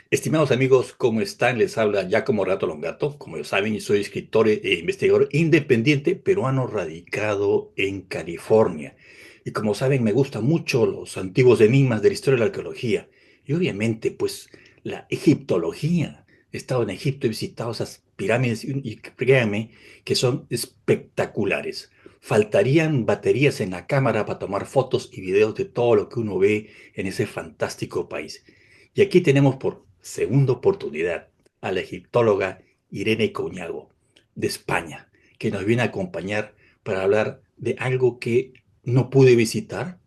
Estimados amigos, ¿cómo están? Les habla Giacomo Rato Longato. Como ya saben, yo soy escritor e investigador independiente peruano radicado en California. Y como saben, me gustan mucho los antiguos enigmas de la historia de la arqueología. Y obviamente, pues, la egiptología. He estado en Egipto, he visitado esas pirámides y créanme que son espectaculares. Faltarían baterías en la cámara para tomar fotos y videos de todo lo que uno ve en ese fantástico país. Y aquí tenemos por segunda oportunidad a la egiptóloga Irene Coñago, de España, que nos viene a acompañar para hablar de algo que no pude visitar,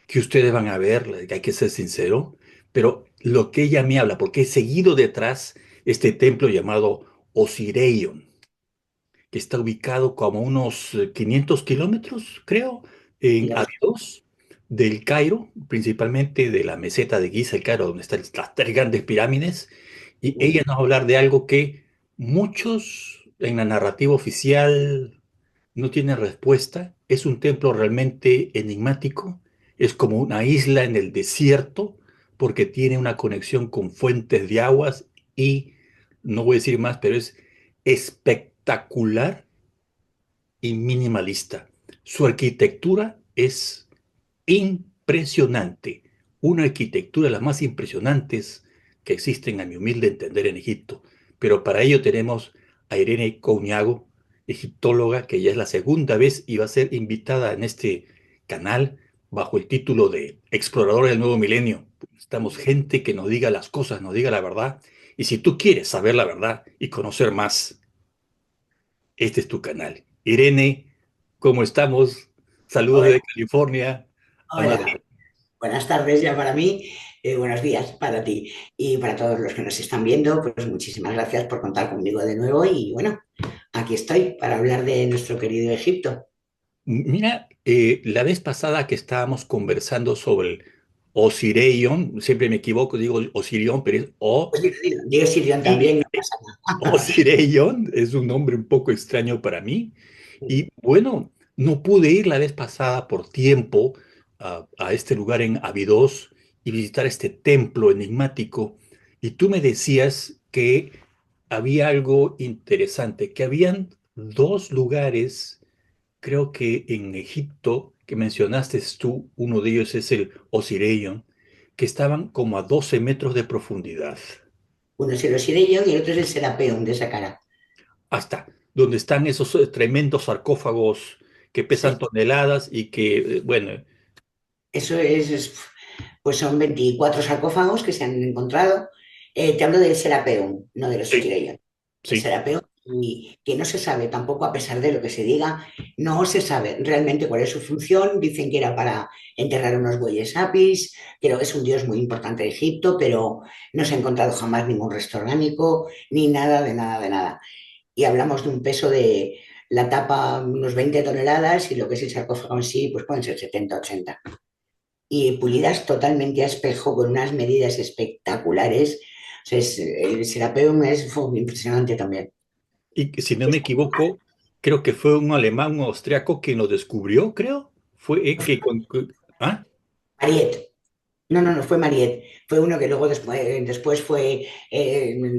que ustedes van a ver, que hay que ser sincero, pero lo que ella me habla, porque he seguido detrás este templo llamado Osireion, que está ubicado como a unos 500 kilómetros, creo, en Dios. Abydos, del Cairo, principalmente de la meseta de Giza, el Cairo, donde están las tres grandes pirámides, y ella nos va a hablar de algo que muchos en la narrativa oficial no tienen respuesta. Es un templo realmente enigmático, es como una isla en el desierto, porque tiene una conexión con fuentes de aguas y, no voy a decir más, pero es espectacular y minimalista. Su arquitectura es impresionante, una arquitectura de las más impresionantes que existen a mi humilde entender en Egipto. Pero para ello tenemos a Irene Coñago, egiptóloga, que ya es la segunda vez y va a ser invitada en este canal bajo el título de Exploradores del Nuevo Milenio. Estamos gente que nos diga las cosas, nos diga la verdad. Y si tú quieres saber la verdad y conocer más, este es tu canal. Irene, ¿cómo estamos? Saludos Hola, desde California a Madrid. hola. Buenas tardes ya para mí, buenos días para ti y para todos los que nos están viendo. Pues muchísimas gracias por contar conmigo de nuevo y bueno, aquí estoy para hablar de nuestro querido Egipto. Mira, la vez pasada que estábamos conversando sobre el Osirion, siempre me equivoco, digo Osirion, pero es Pues digo Sirión también, no pasa nada. Osirion, es un nombre un poco extraño para mí. Y bueno, no pude ir la vez pasada por tiempo a este lugar en Abidos y visitar este templo enigmático. Y tú me decías que había algo interesante, que habían dos lugares, creo que en Egipto, que mencionaste tú, uno de ellos es el Osirion, que estaban como a 12 metros de profundidad, Uno es el Osireyón y el otro es el Serapeón de esa cara. hasta donde están esos tremendos sarcófagos que pesan Sí, toneladas y que, bueno, eso pues son 24 sarcófagos que se han encontrado. Te hablo del Serapeón, no del sí, Osireyón. El sí. Serapeo, y que no se sabe tampoco, a pesar de lo que se diga, no se sabe realmente cuál es su función. Dicen que era para enterrar unos bueyes apis, creo que es un dios muy importante de Egipto, pero no se ha encontrado jamás ningún resto orgánico, ni nada de nada de nada. Y hablamos de un peso de la tapa unos 20 toneladas y lo que es el sarcófago en sí, pues pueden ser 70 80. Y pulidas totalmente a espejo con unas medidas espectaculares. O sea, el Serapeum fue impresionante también. Y que, si no me equivoco, creo que fue un alemán, un austriaco quien lo descubrió, creo. Fue ¿ah? Mariette. No, no, no fue Mariette. Fue uno que luego después fue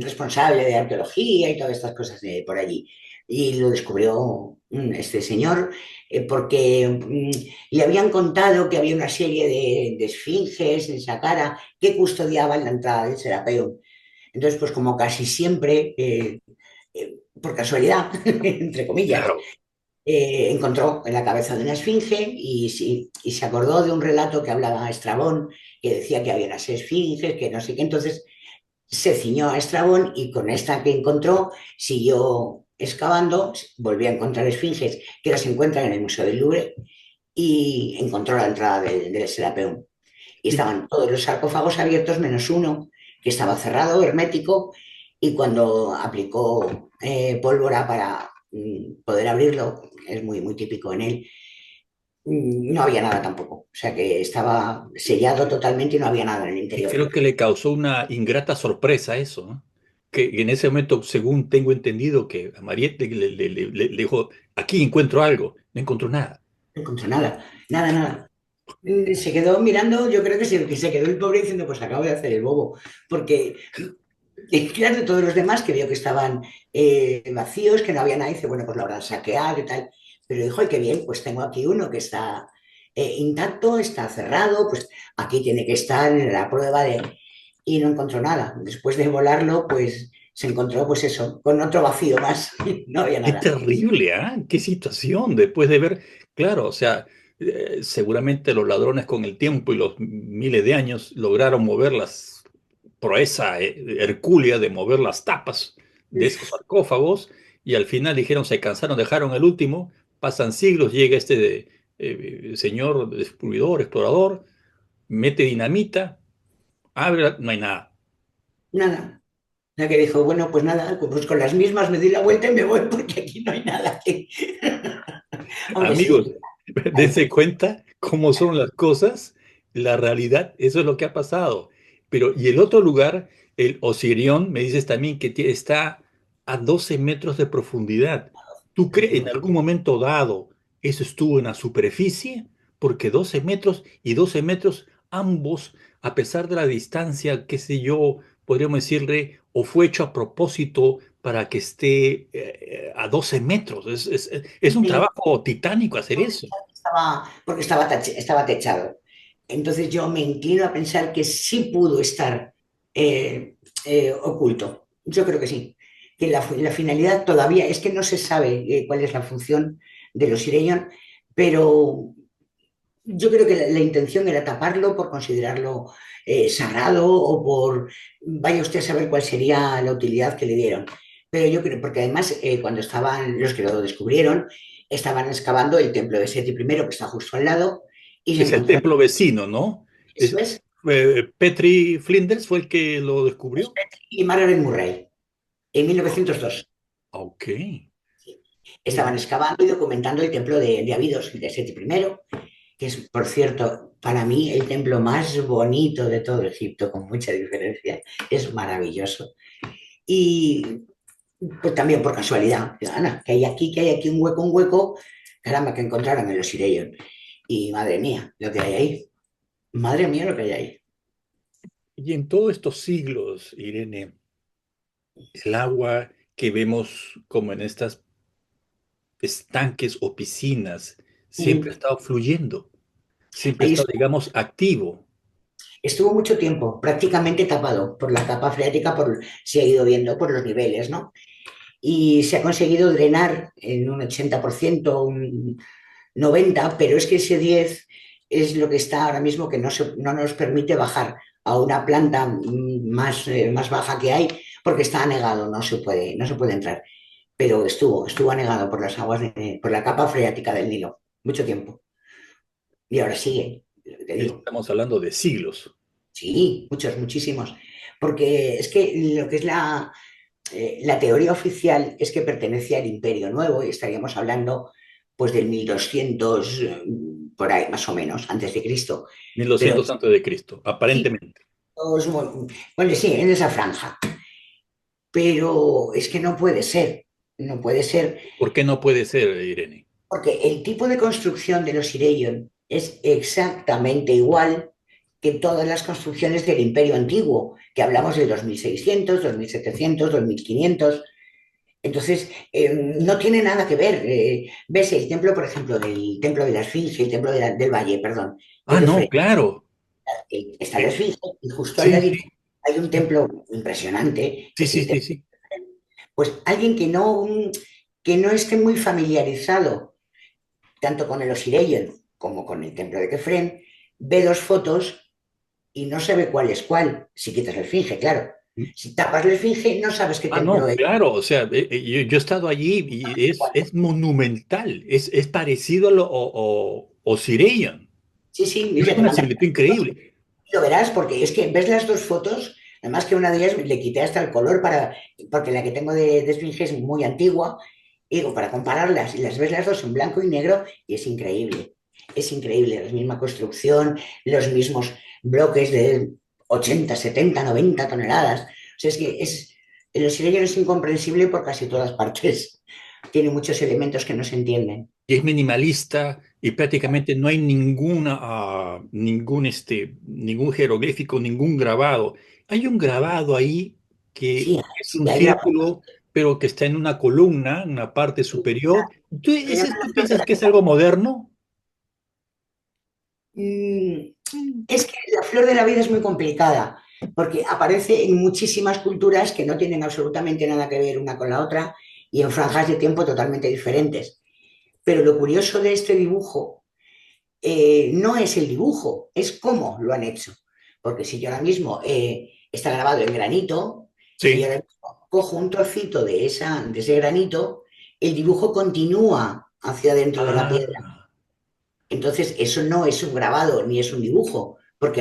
responsable de arqueología y todas estas cosas de por allí. Y lo descubrió este señor porque le habían contado que había una serie de esfinges en Saqqara que custodiaban la entrada del Serapeum. Entonces, pues como casi siempre, por casualidad, entre comillas, Claro. encontró en la cabeza de una esfinge y se acordó de un relato que hablaba Estrabón, que decía que había unas esfinges, que no sé qué. Entonces se ciñó a Estrabón y con esta que encontró siguió excavando, volvió a encontrar esfinges que las encuentran en el Museo del Louvre y encontró la entrada del Serapeum. Y Y, estaban todos los sarcófagos abiertos menos uno que estaba cerrado, hermético, y cuando aplicó pólvora para poder abrirlo, es muy, muy típico en él, no había nada tampoco. O sea que estaba sellado totalmente y no había nada en el y interior. creo que le causó una ingrata sorpresa eso, ¿no? Que en ese momento, según tengo entendido, que a Mariette le dijo, aquí encuentro algo, no encontró nada. No encontró nada, nada, nada. Se quedó mirando, yo creo que se quedó el pobre diciendo, pues acabo de hacer el bobo, porque claro, todos los demás que vio que estaban vacíos, que no había nada, dice, bueno, pues lo habrán saqueado y tal, pero dijo, ay, qué bien, pues tengo aquí uno que está intacto, está cerrado, pues aquí tiene que estar en la prueba de... Y no encontró nada. Después de volarlo, pues se encontró, pues eso, con otro vacío más, no había Qué nada. terrible, ¿ah? Qué situación después de ver, claro, o sea, seguramente los ladrones con el tiempo y los miles de años lograron mover las proeza hercúlea de mover las tapas de esos sarcófagos y al final dijeron, se cansaron, dejaron el último, pasan siglos, llega este señor descubridor, explorador, mete dinamita, abre, no hay nada. Nada. La que dijo, bueno, pues nada, pues con las mismas me di la vuelta y me voy porque aquí no hay nada que... Aunque Amigos, sí, dense cuenta cómo son las cosas, la realidad, eso es lo que ha pasado. Pero, y el otro lugar, el Osirión, me dices también que está a 12 metros de profundidad. ¿Tú crees en algún momento dado eso estuvo en la superficie? Porque 12 metros y 12 metros, ambos, a pesar de la distancia, qué sé yo, podríamos decirle, o fue hecho a propósito para que esté a 12 metros. Es un sí, trabajo titánico hacer eso. porque estaba techado. Entonces yo me inclino a pensar que sí pudo estar oculto. Yo creo que sí. Que la finalidad todavía es que no se sabe cuál es la función de los Sirenion, pero yo creo que la intención era taparlo por considerarlo sagrado o por, vaya usted a saber cuál sería la utilidad que le dieron. Pero yo creo, porque además cuando estaban los que lo descubrieron, estaban excavando el templo de Seti primero, que está justo al lado, y se Es el encontró, templo vecino, ¿no? eso es, Petri Flinders fue el que lo descubrió. y Margaret Murray, en 1902. Ok. Estaban excavando y documentando el templo de Abidos, de Seti primero, que es, por cierto, para mí el templo más bonito de todo Egipto, con mucha diferencia. Es maravilloso. Y pues también por casualidad, Ana, que hay aquí un hueco, caramba, que encontraron en los Sireyón. Y madre mía, lo que hay ahí. Madre mía, lo que hay ahí. Y en todos estos siglos, Irene, el agua que vemos como en estas estanques o piscinas siempre ha Mm. estado fluyendo, siempre ha Ahí estado, digamos, activo. estuvo mucho tiempo prácticamente tapado por la capa freática, se ha ido viendo por los niveles, ¿no? Y se ha conseguido drenar en un 80%, un 90%, pero es que ese 10 es lo que está ahora mismo que no nos permite bajar a una planta más baja que hay porque está anegado, no se puede entrar. Pero estuvo anegado por las aguas, por la capa freática del Nilo, mucho tiempo. Y ahora sigue, te digo. Estamos hablando de siglos. Sí, muchos, muchísimos. Porque es que lo que es la teoría oficial es que pertenece al Imperio Nuevo y estaríamos hablando pues del 1200 por ahí más o menos, antes de Cristo. Pero 1200 antes de Cristo, sí, aparentemente. bueno, sí, en esa franja. Pero es que no puede ser, no puede ser, ¿Por qué no puede ser, Irene? porque el tipo de construcción de los Ireion es exactamente igual que todas las construcciones del Imperio Antiguo, que hablamos de 2600, 2700, 2500. Entonces, no tiene nada que ver. Ves el templo, por ejemplo, del templo de la Esfinge, el templo del Valle, perdón, de Ah, no, Kefren. claro. Está la Esfinge y justo al Sí, ladito sí, hay un templo impresionante, que sí, es sí, el sí, templo. sí. Pues alguien que no esté muy familiarizado tanto con el Osireyel como con el templo de Kefren, ve dos fotos y no sabe cuál es cuál, si quitas la Esfinge, claro. Si tapas la Esfinge, no sabes qué Ah, templo no, es. claro, o sea, yo he estado allí y es monumental, es parecido a lo Osirian. Sí, sí, Es ya te una mandaré. similitud increíble. Lo verás, porque es que ves las dos fotos, además que una de ellas le quité hasta el color porque la que tengo de Esfinge es muy antigua, y digo, para compararlas, y las ves las dos en blanco y negro, y es increíble, la misma construcción, los mismos bloques de 80, 70, 90 toneladas, o sea, es que el oscillador es incomprensible por casi todas partes, tiene muchos elementos que no se entienden. y es minimalista y prácticamente no hay ningún jeroglífico, ningún grabado. Hay un grabado ahí que Sí, es sí, un hay grabados. círculo, pero que está en una columna, en una parte superior. ¿Tú piensas que es algo moderno? Mm, Mm. Es que la flor de la vida es muy complicada, porque aparece en muchísimas culturas que no tienen absolutamente nada que ver una con la otra y en franjas de tiempo totalmente diferentes. Pero lo curioso de este dibujo no es el dibujo, es cómo lo han hecho. Porque si yo ahora mismo está grabado en granito, si yo Sí. ahora mismo cojo un trocito de ese granito, el dibujo continúa hacia adentro de la piedra. Ah, Entonces, eso no es un grabado ni es un dibujo, porque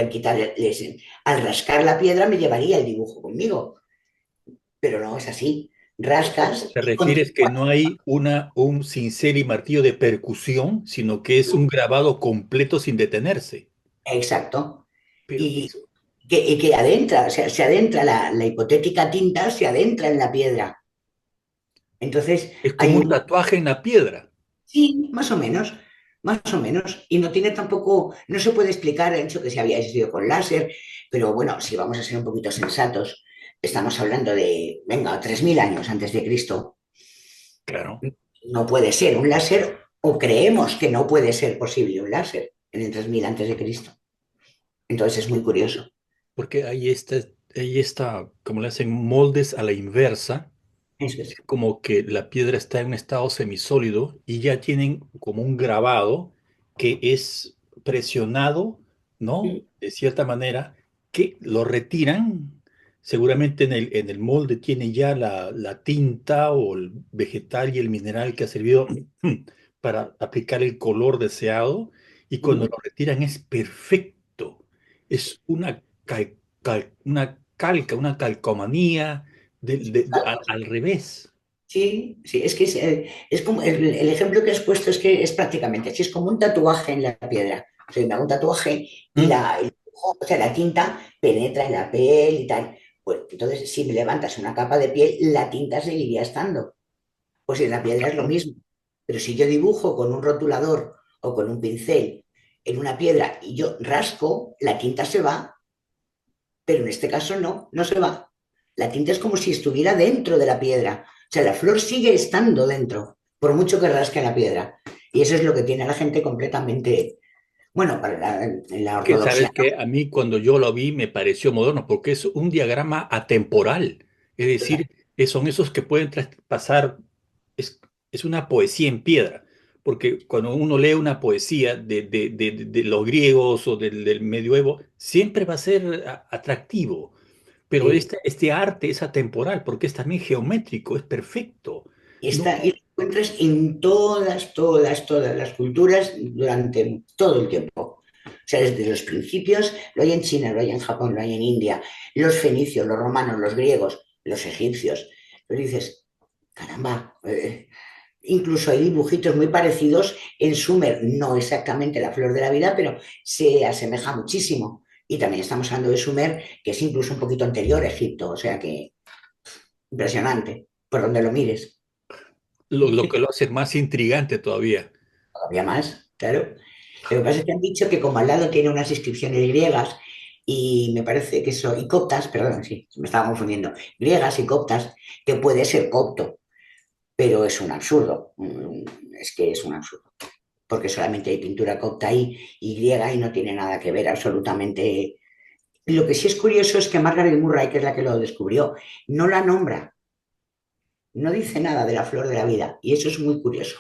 al rascar la piedra me llevaría el dibujo conmigo, pero no es así. Rascas ¿te y refieres que continúa. no hay un cincel y martillo de percusión, sino que es un grabado completo sin detenerse? Exacto. Pero Y eso que adentra, o sea, se adentra la hipotética tinta, se adentra en la piedra. Entonces, es hay como un un... tatuaje en la piedra. Sí, más o menos, más o menos. Y no tiene tampoco, no se puede explicar el hecho que se había sido con láser, pero bueno, si vamos a ser un poquito sensatos, estamos hablando de, venga, 3000 años antes de Cristo. Claro. No puede ser un láser, o creemos que no puede ser posible un láser en el 3000 antes de Cristo. Entonces es muy curioso. Porque ahí está, como le hacen moldes a la inversa, Eso es. como que la piedra está en un estado semisólido y ya tienen como un grabado que es presionado, ¿no? De cierta manera, que lo retiran. Seguramente en el molde tiene ya la tinta o el vegetal y el mineral que ha servido para aplicar el color deseado y cuando lo retiran es perfecto. Es una calca, una calcomanía al revés. Sí, sí, es que es como el ejemplo que has puesto es que es prácticamente así, es como un tatuaje en la piedra. O sea, me hago un tatuaje y ¿Mm? o sea, la tinta penetra en la piel y tal. Pues entonces, si me levantas una capa de piel, la tinta seguiría estando. Pues en la piedra es lo mismo. Pero si yo dibujo con un rotulador o con un pincel en una piedra y yo rasco, la tinta se va, pero en este caso no, no se va. La tinta es como si estuviera dentro de la piedra. O sea, la flor sigue estando dentro, por mucho que rasque la piedra. Y eso es lo que tiene a la gente completamente, bueno, para la Que sabes ortodoxia. que a mí cuando yo lo vi me pareció moderno porque es un diagrama atemporal. Es decir, son esos que pueden traspasar, es, es una poesía en piedra. Porque cuando uno lee una poesía de los griegos o del medioevo, siempre va a ser atractivo. Pero Sí. este arte es atemporal porque es también geométrico, es perfecto. No, Y lo encuentras en todas las culturas durante todo el tiempo. O sea, desde los principios, lo hay en China, lo hay en Japón, lo hay en India, los fenicios, los romanos, los griegos, los egipcios. Pero dices, caramba, incluso hay dibujitos muy parecidos en Sumer, no exactamente la flor de la vida, pero se asemeja muchísimo. Y también estamos hablando de Sumer, que es incluso un poquito anterior a Egipto, o sea que impresionante, por donde lo mires. lo que lo hace más intrigante todavía. Todavía más, claro. Lo que pasa es que han dicho que como al lado tiene unas inscripciones griegas y me parece que eso, y coptas, perdón, sí, me estaba confundiendo, griegas y coptas, que puede ser copto, pero es un absurdo. Es que es un absurdo. Porque solamente hay pintura copta ahí y griega y no tiene nada que ver absolutamente. Lo que sí es curioso es que Margaret Murray, que es la que lo descubrió, no la nombra, no dice nada de la flor de la vida y eso es muy curioso.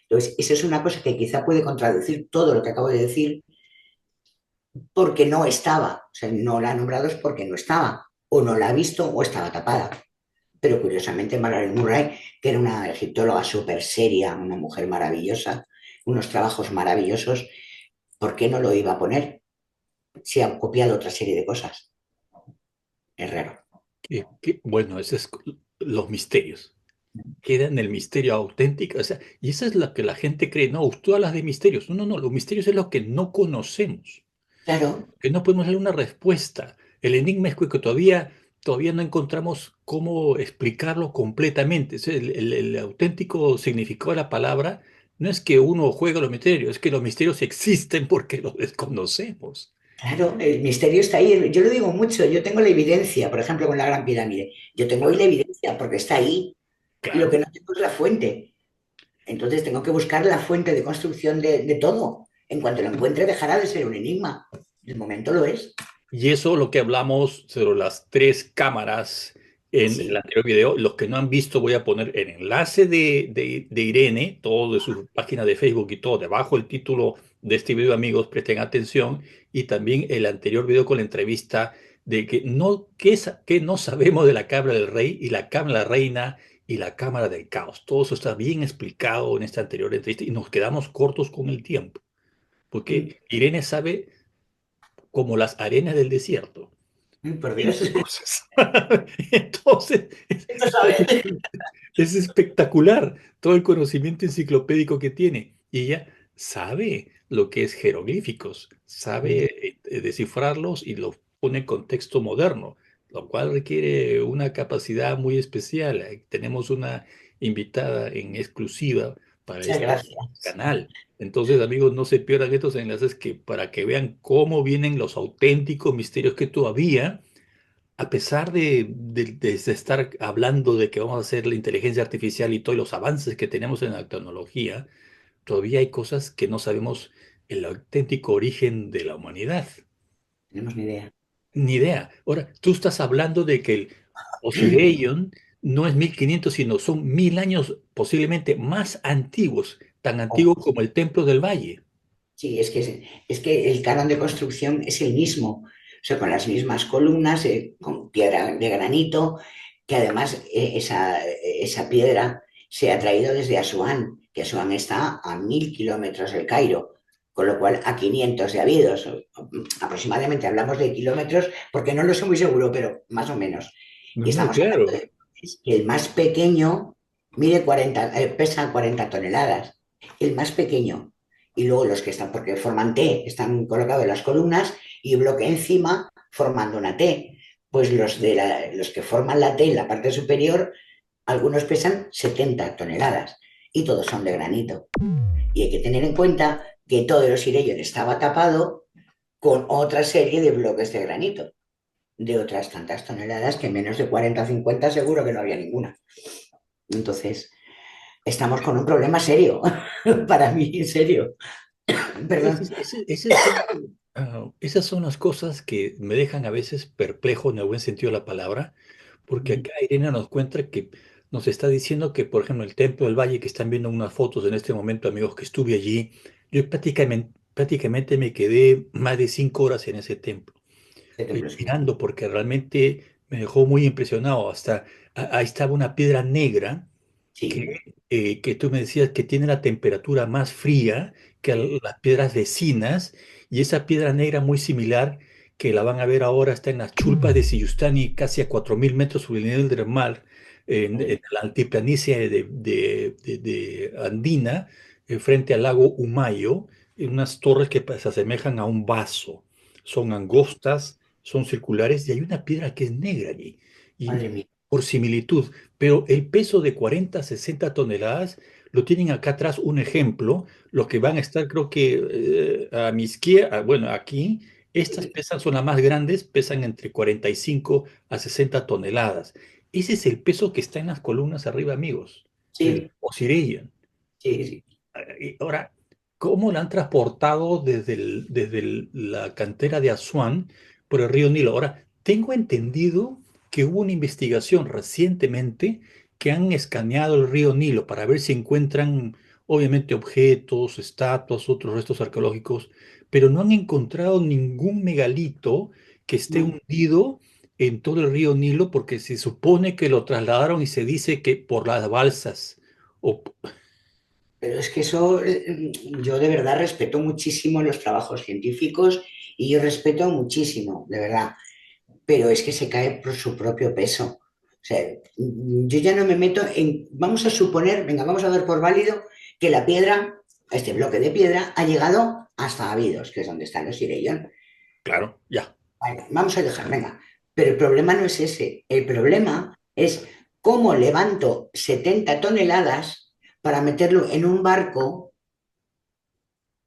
Entonces, eso es una cosa que quizá puede contradecir todo lo que acabo de decir porque no estaba, o sea, no la ha nombrado es porque no estaba, o no la ha visto o estaba tapada. Pero curiosamente Margaret Murray, que era una egiptóloga súper seria, una mujer maravillosa, unos trabajos maravillosos, ¿por qué no lo iba a poner? Se han copiado otra serie de cosas. Es raro. Bueno, ese es los misterios. Queda en el misterio auténtico. O sea, y eso es lo que la gente cree. No, tú hablas de misterios. No, no, no. Los misterios es lo que no conocemos, Claro, que no podemos darle una respuesta. El enigma es que todavía. todavía no encontramos cómo explicarlo completamente. Es el auténtico significado de la palabra no es que uno juega los misterios, es que los misterios existen porque los desconocemos. Claro, el misterio está ahí. Yo lo digo mucho, yo tengo la evidencia, por ejemplo, con la Gran Pirámide. Yo tengo hoy Claro, la evidencia porque está ahí. Lo claro. que no tengo es la fuente. Entonces tengo que buscar la fuente de construcción de todo. En cuanto lo encuentre, dejará de ser un enigma. De momento lo es. Y eso lo que hablamos sobre las tres cámaras en el Sí, anterior video. Los que no han visto, voy a poner el enlace de Irene, todo de su página de Facebook y todo, debajo el título de este video, amigos, presten atención. Y también el anterior video con la entrevista de que no sabemos de la cámara del rey y la cámara de la reina y la cámara del caos. Todo eso está bien explicado en esta anterior entrevista y nos quedamos cortos con el tiempo, mm, porque Irene sabe como las arenas del desierto por mil Dios. cosas. Entonces, Esto sabe. es espectacular todo el conocimiento enciclopédico que tiene. Y ella sabe lo que es jeroglíficos, sabe descifrarlos y lo pone en contexto moderno, lo cual requiere una capacidad muy especial. Tenemos una invitada en exclusiva para Muchas este gracias. canal. Entonces, amigos, no se pierdan estos enlaces que para que vean cómo vienen los auténticos misterios que todavía a pesar de estar hablando de que vamos a hacer la inteligencia artificial y todos los avances que tenemos en la tecnología, todavía hay cosas que no sabemos el auténtico origen de la humanidad. Tenemos ni idea. Ni idea. Ahora, tú estás hablando de que el Osirion no es 1500, sino son 1000 años posiblemente más antiguos, tan antiguos como el Templo del Valle. Sí, es que el canon de construcción es el mismo, o sea, con las mismas columnas, con piedra de granito, que además esa piedra se ha traído desde Asuán, que Asuán está a 1000 kilómetros del Cairo, con lo cual a 500 de habidos, aproximadamente hablamos de kilómetros, porque no lo sé muy seguro, pero más o menos. Y No, estamos hablando claro. de que el más pequeño pesa 40 toneladas, el más pequeño y luego los que están, porque forman T, están colocados en las columnas y bloque encima formando una T. Pues los que forman la T en la parte superior, algunos pesan 70 toneladas y todos son de granito. Y hay que tener en cuenta que todo el Osireyón estaba tapado con otra serie de bloques de granito, de otras tantas toneladas que menos de 40 o 50 seguro que no había ninguna. Entonces, estamos con un problema serio, para mí, en serio. Perdón. Esas son las cosas que me dejan a veces perplejo en el buen sentido de la palabra, porque acá Irene nos cuenta que nos está diciendo que, por ejemplo, el Templo del Valle, que están viendo unas fotos en este momento, amigos, que estuve allí, yo prácticamente me quedé más de 5 horas en ese templo Este templo es mirando porque realmente me dejó muy impresionado. Hasta ahí estaba una piedra negra que, sí, que tú me decías que tiene la temperatura más fría que sí. las piedras vecinas, y esa piedra negra muy similar que la van a ver ahora está en las chulpas de Siyustani, casi a 4000 metros sobre el nivel del mar, en la altiplanicie de Andina, frente al lago Humayo, en unas torres que se asemejan a un vaso. Son angostas, son circulares y hay una piedra que es negra allí. Y Madre mía. por similitud, pero el peso de 40, 60 toneladas lo tienen acá atrás un ejemplo, los que van a estar creo que a mi izquierda, bueno, aquí, estas pesas son las más grandes, pesan entre 45 a 60 toneladas. Ese es el peso que está en las columnas arriba, amigos, del Sí, Osirian. sí, sí. Y ahora, ¿cómo la han transportado desde la cantera de Asuán por el río Nilo? Ahora, tengo entendido que hubo una investigación recientemente que han escaneado el río Nilo para ver si encuentran, obviamente, objetos, estatuas, otros restos arqueológicos, pero no han encontrado ningún megalito que esté No. hundido en todo el río Nilo porque se supone que lo trasladaron y se dice que por las balsas. O, Pero es que eso, yo de verdad respeto muchísimo los trabajos científicos y yo respeto muchísimo, de verdad, pero es que se cae por su propio peso. O sea, yo ya no me meto en, vamos a suponer, venga, vamos a dar por válido que la piedra, este bloque de piedra, ha llegado hasta Abidos, que es donde están los Sireyón. claro, ya. Vale, vamos a dejar, venga. Pero el problema no es ese. El problema es cómo levanto 70 toneladas para meterlo en un barco.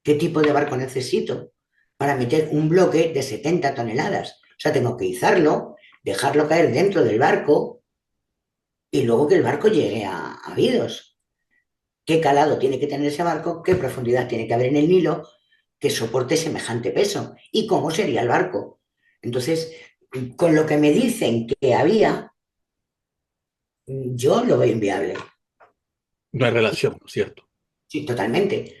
¿Qué tipo de barco necesito para meter un bloque de 70 toneladas? O sea, tengo que izarlo, dejarlo caer dentro del barco y luego que el barco llegue a Vidos. ¿Qué calado tiene que tener ese barco? ¿Qué profundidad tiene que haber en el Nilo que soporte semejante peso? ¿Y cómo sería el barco? Entonces, con lo que me dicen que había, yo lo veo inviable. No hay relación, ¿no es cierto? Sí, totalmente.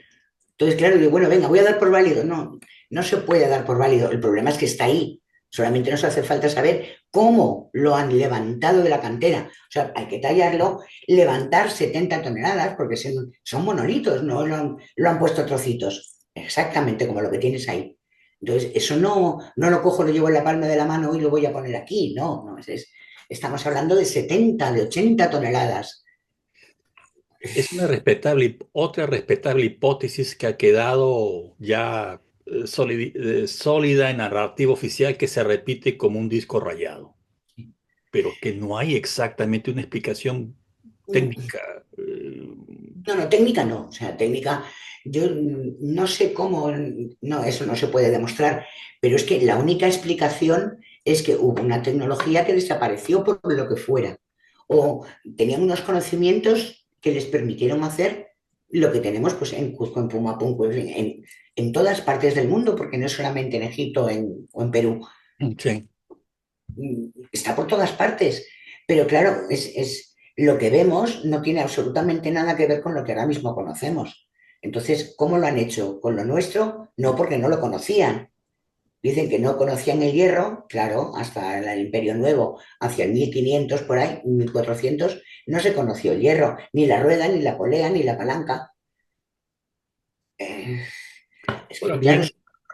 Entonces, claro, digo, bueno, venga, voy a dar por válido. No, no se puede dar por válido. El problema es que está ahí. Solamente nos hace falta saber cómo lo han levantado de la cantera. O sea, hay que tallarlo, levantar 70 toneladas, porque son monolitos, no lo han puesto a trocitos. Exactamente como lo que tienes ahí. Entonces, eso no lo cojo, lo llevo en la palma de la mano y lo voy a poner aquí. No, no, estamos hablando de 70, de 80 toneladas. Es una otra respetable hipótesis que ha quedado ya sólida en narrativa oficial que se repite como un disco rayado, pero que no hay exactamente una explicación técnica. No, no, técnica no. O sea, técnica, yo no sé cómo, no, eso no se puede demostrar, pero es que la única explicación es que hubo una tecnología que desapareció por lo que fuera, o tenían unos conocimientos que les permitieron hacer lo que tenemos pues en Cuzco, en Pumapunku, en todas partes del mundo, porque no es solamente en Egipto o en Perú, Sí. está por todas partes. Pero claro, lo que vemos no tiene absolutamente nada que ver con lo que ahora mismo conocemos. Entonces, ¿cómo lo han hecho? ¿Con lo nuestro? No, porque no lo conocían. Dicen que no conocían el hierro, claro, hasta el Imperio Nuevo, hacia el 1500 por ahí, 1400 no se conoció el hierro, ni la rueda, ni la polea, ni la palanca. Eh, es Ahora que, claro, bien,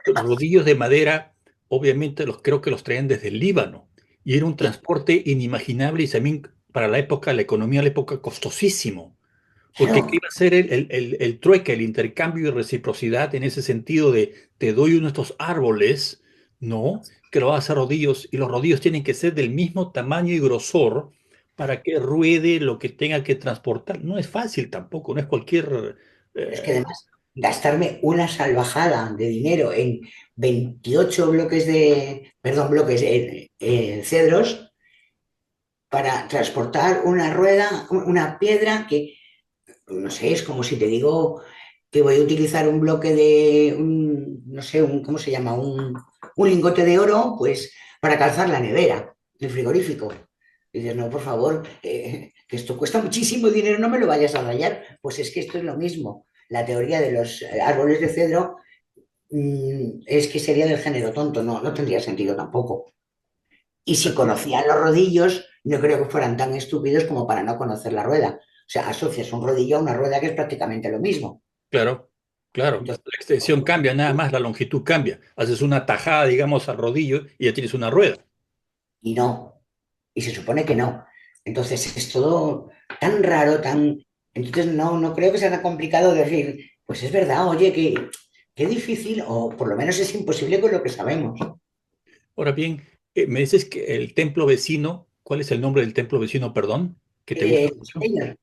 los rodillos de madera, obviamente creo que los traían desde el Líbano y era un transporte inimaginable y también para la época, la economía de la época, costosísimo. Porque ¿qué claro, iba a ser el trueque, el intercambio y reciprocidad en ese sentido de te doy uno de estos árboles, ¿no? Que lo vas a hacer rodillos y los rodillos tienen que ser del mismo tamaño y grosor para que ruede lo que tenga que transportar. No es fácil tampoco, no es cualquier... pero es que eh, además gastarme una salvajada de dinero en 28 bloques perdón, bloques de cedros para transportar una rueda, una piedra que, no sé, es como si te digo que voy a utilizar un bloque no sé, ¿cómo se llama? Un lingote de oro, pues para calzar la nevera, el frigorífico. Y dices, no, por favor, que esto cuesta muchísimo dinero, no me lo vayas a rayar. Pues es que esto es lo mismo. La teoría de los árboles de cedro es que sería del género tonto, no, no tendría sentido tampoco. Y si así, conocían los rodillos, no creo que fueran tan estúpidos como para no conocer la rueda. O sea, asocias un rodillo a una rueda que es prácticamente lo mismo. claro, claro, la Entonces, extensión cambia, nada más la longitud cambia. Haces una tajada, digamos, al rodillo y ya tienes una rueda. y no, y se supone que no. Entonces es todo tan raro, tan... Entonces no creo que sea tan complicado decir, pues es verdad, oye, qué difícil, o por lo menos es imposible con lo que sabemos. Ahora bien, me dices que el templo vecino, ¿cuál es el nombre del templo vecino, perdón? Que te gusta mucho. Señor,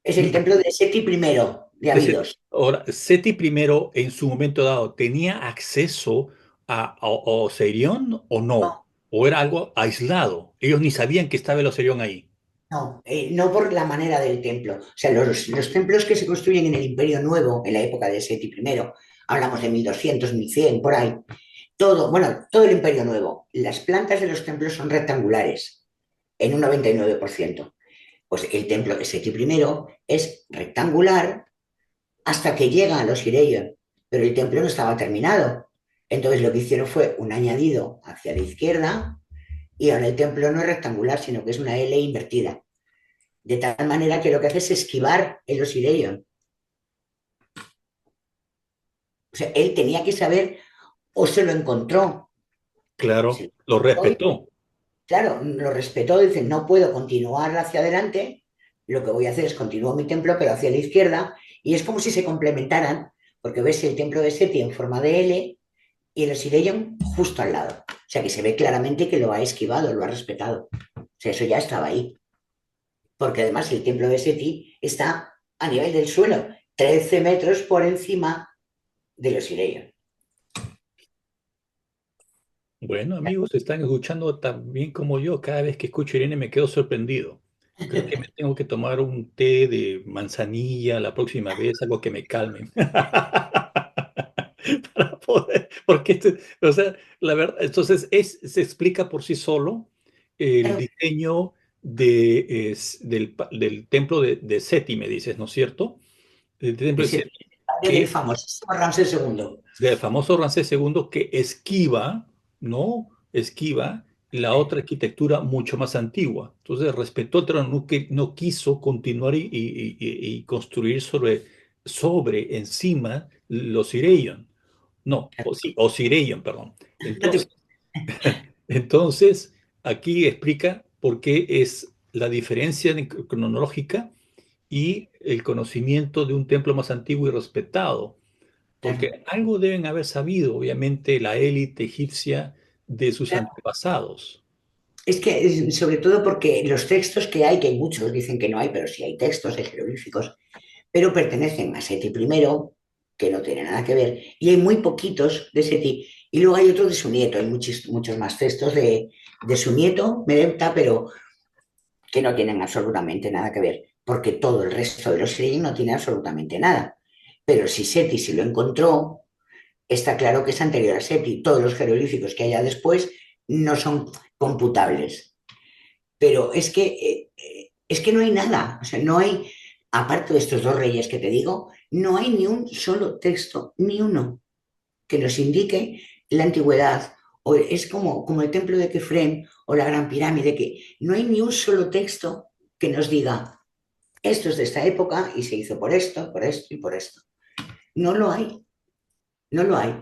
es el Mira, templo de Seti primero de Abidos. ahora, Seti primero en su momento dado, ¿tenía acceso a Osirión o no? ¿O era algo aislado? Ellos ni sabían que estaba el Osirión ahí. No, no por la manera del templo. O sea, los templos que se construyen en el Imperio Nuevo, en la época de Seti I, hablamos de 1200, 1100, por ahí, todo, bueno, todo el Imperio Nuevo, las plantas de los templos son rectangulares, en un 99%. Pues el templo de Seti I es rectangular hasta que llega a los Hireion, pero el templo no estaba terminado. Entonces lo que hicieron fue un añadido hacia la izquierda y ahora el templo no es rectangular, sino que es una L invertida. De tal manera que lo que hace es esquivar el Osirion. O sea, él tenía que saber o se lo encontró. Claro, Sí. lo Hoy, respetó. claro, lo respetó, dice, no puedo continuar hacia adelante, lo que voy a hacer es continuar mi templo, pero hacia la izquierda, y es como si se complementaran, porque ves el templo de Seti en forma de L y el Osirion justo al lado. sea que se ve claramente que lo ha esquivado, lo ha respetado. O sea, eso ya estaba ahí. Porque además el templo de Seti está a nivel del suelo, 13 metros por encima de los Ireion. Bueno, amigos, están escuchando tan bien como yo. Cada vez que escucho Irene me quedo sorprendido. Creo que me tengo que tomar un té de manzanilla la próxima vez, algo que me calme. Para poder, porque, o sea, la verdad, entonces se explica por sí solo el Claro, diseño del templo de Seti, me dices, ¿no es cierto? El templo de de Seti, Seti, padre del que famosísimo Ramsés II. del famoso Ramsés segundo que esquiva, ¿no? Esquiva la otra arquitectura mucho más antigua. Entonces respetó el terreno, no quiso continuar y construir encima los Ireion. No, sí, Osirion, perdón. No te- Entonces, entonces, aquí explica por qué es la diferencia cronológica y el conocimiento de un templo más antiguo y respetado. claro, Porque algo deben haber sabido, obviamente, la élite egipcia de sus claro. antepasados. Es que, sobre todo porque los textos que hay muchos dicen que no hay, pero sí hay textos de jeroglíficos, pero pertenecen a Seti primero, que no tiene nada que ver, y hay muy poquitos de Seti, y luego hay otro de su nieto, hay muchos más textos de su nieto, Medepta, pero que no tienen absolutamente nada que ver, porque todo el resto de los Sireyim no tiene absolutamente nada. Pero si Seti se lo encontró, está claro que es anterior a Seti. Todos los jeroglíficos que haya después no son computables. Pero es que no hay nada, o sea, no hay, aparte de estos dos reyes que te digo, no hay ni un solo texto, ni uno, que nos indique la antigüedad. O es como el templo de Kefren o la Gran Pirámide, que no hay ni un solo texto que nos diga, esto es de esta época y se hizo por esto y por esto. No lo hay, no lo hay.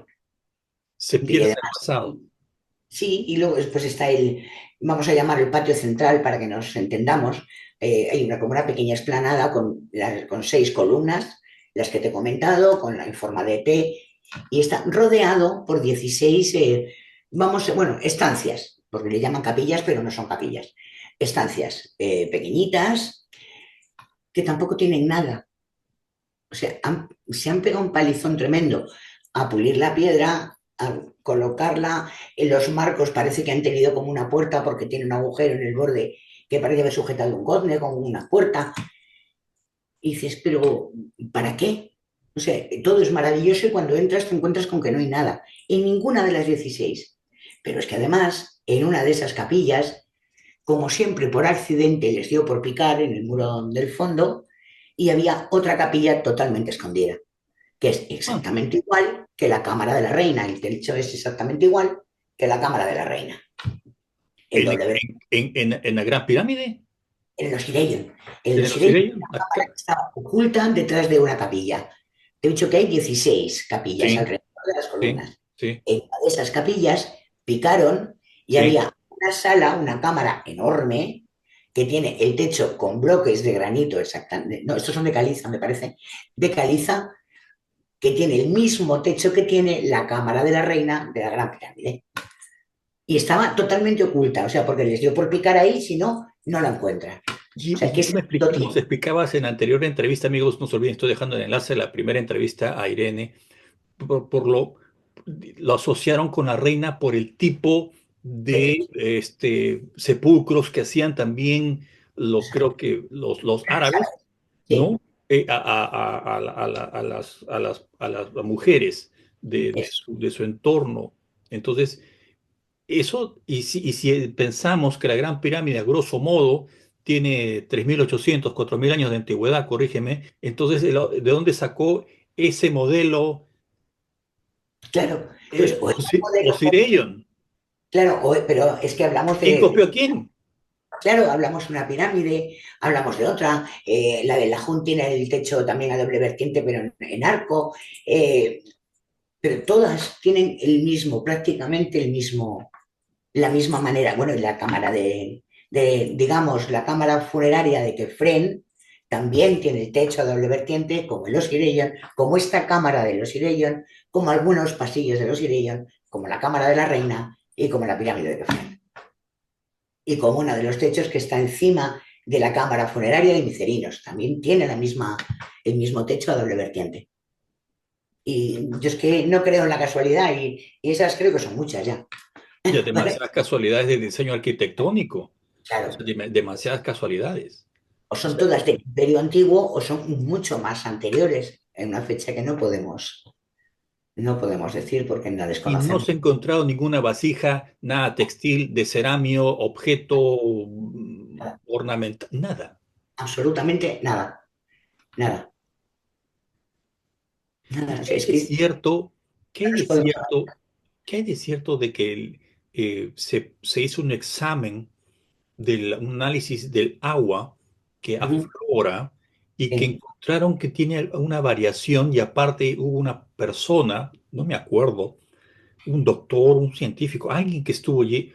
Se Y pierde el además, pasado. sí, y luego después está vamos a llamar el patio central para que nos entendamos. Hay como una pequeña explanada con 6 columnas, las que te he comentado, en forma de T, y está rodeado por 16, bueno, estancias, porque le llaman capillas, pero no son capillas. Estancias pequeñitas que tampoco tienen nada. O sea, se han pegado un palizón tremendo a pulir la piedra, a colocarla en los marcos. Parece que han tenido como una puerta porque tiene un agujero en el borde que parece haber sujetado un gozne con una puerta. Y dices, pero ¿para qué? O sea, todo es maravilloso y cuando entras te encuentras con que no hay nada en ninguna de las 16. Pero es que además, en una de esas capillas, como siempre por accidente les dio por picar en el muro del fondo y había otra capilla totalmente escondida, que es Ah, exactamente igual que la cámara de la reina. El techo es exactamente igual que la cámara de la reina. El en, doble verde. en la Gran Pirámide, En los Irelion. En en los los Irelion Ireion, acá. está oculta detrás de una capilla. Te he dicho que hay 16 capillas Sí, alrededor de las sí, columnas. sí, En una de esas capillas picaron y sí. había una sala, una cámara enorme que tiene el techo con bloques de granito exactamente. No, estos son de caliza, me parece. De caliza que tiene el mismo techo que tiene la cámara de la reina de la Gran Pirámide. Y estaba totalmente oculta, o sea, porque les dio por picar ahí, si no, no la encuentran. O sea, ¿qué Y tú sentido nos tiene? explicabas en la anterior entrevista, amigos, no se olviden, estoy dejando el enlace de la primera entrevista a Irene, por lo asociaron con la reina por el tipo Sí, de sepulcros que hacían también creo que los árabes, sí, ¿no? A las mujeres eso. de su entorno. Entonces, eso, y si pensamos que la Gran Pirámide, a grosso modo, tiene 3.800 4.000 años de antigüedad, corrígeme, entonces, ¿de dónde sacó ese modelo Claro. Entonces, o es un modelo, Osirion? claro, pero es que hablamos ¿Quién copió a quién? claro, hablamos de una pirámide, hablamos de otra, la del Lajún tiene el techo también a doble vertiente, pero en arco, eh, pero todas tienen prácticamente la misma manera. Bueno, y la cámara digamos, la cámara funeraria de Kefren también tiene el techo a doble vertiente, como en los Ireion, como esta cámara de los Ireion, como algunos pasillos de los Ireion, como la cámara de la reina, y como la pirámide de Kefren, y como uno de los techos que está encima de la cámara funeraria de Micerinos. También tiene el mismo techo a doble vertiente. Y yo es que no creo en la casualidad y esas creo que son muchas ya. Y ¿Vale? demasiadas casualidades de diseño arquitectónico. O sea, Claro. demasiadas casualidades. O O son sea, todas del Imperio Antiguo o son mucho más anteriores, en una fecha que no podemos decir porque la y no desconocemos. se ha encontrado ninguna vasija, nada textil, de ceramio, objeto Nada, ornamental, nada. absolutamente nada, nada, ¿Y nada. O qué sea, hay es de que cierto? ¿Qué no hay de nos podemos... cierto? ¿Qué hay de cierto de que se hizo un examen un análisis del agua que Ujú, aflora y que sí, encontraron que tiene una variación y aparte hubo una persona, no me acuerdo, un doctor, un científico, alguien que estuvo allí,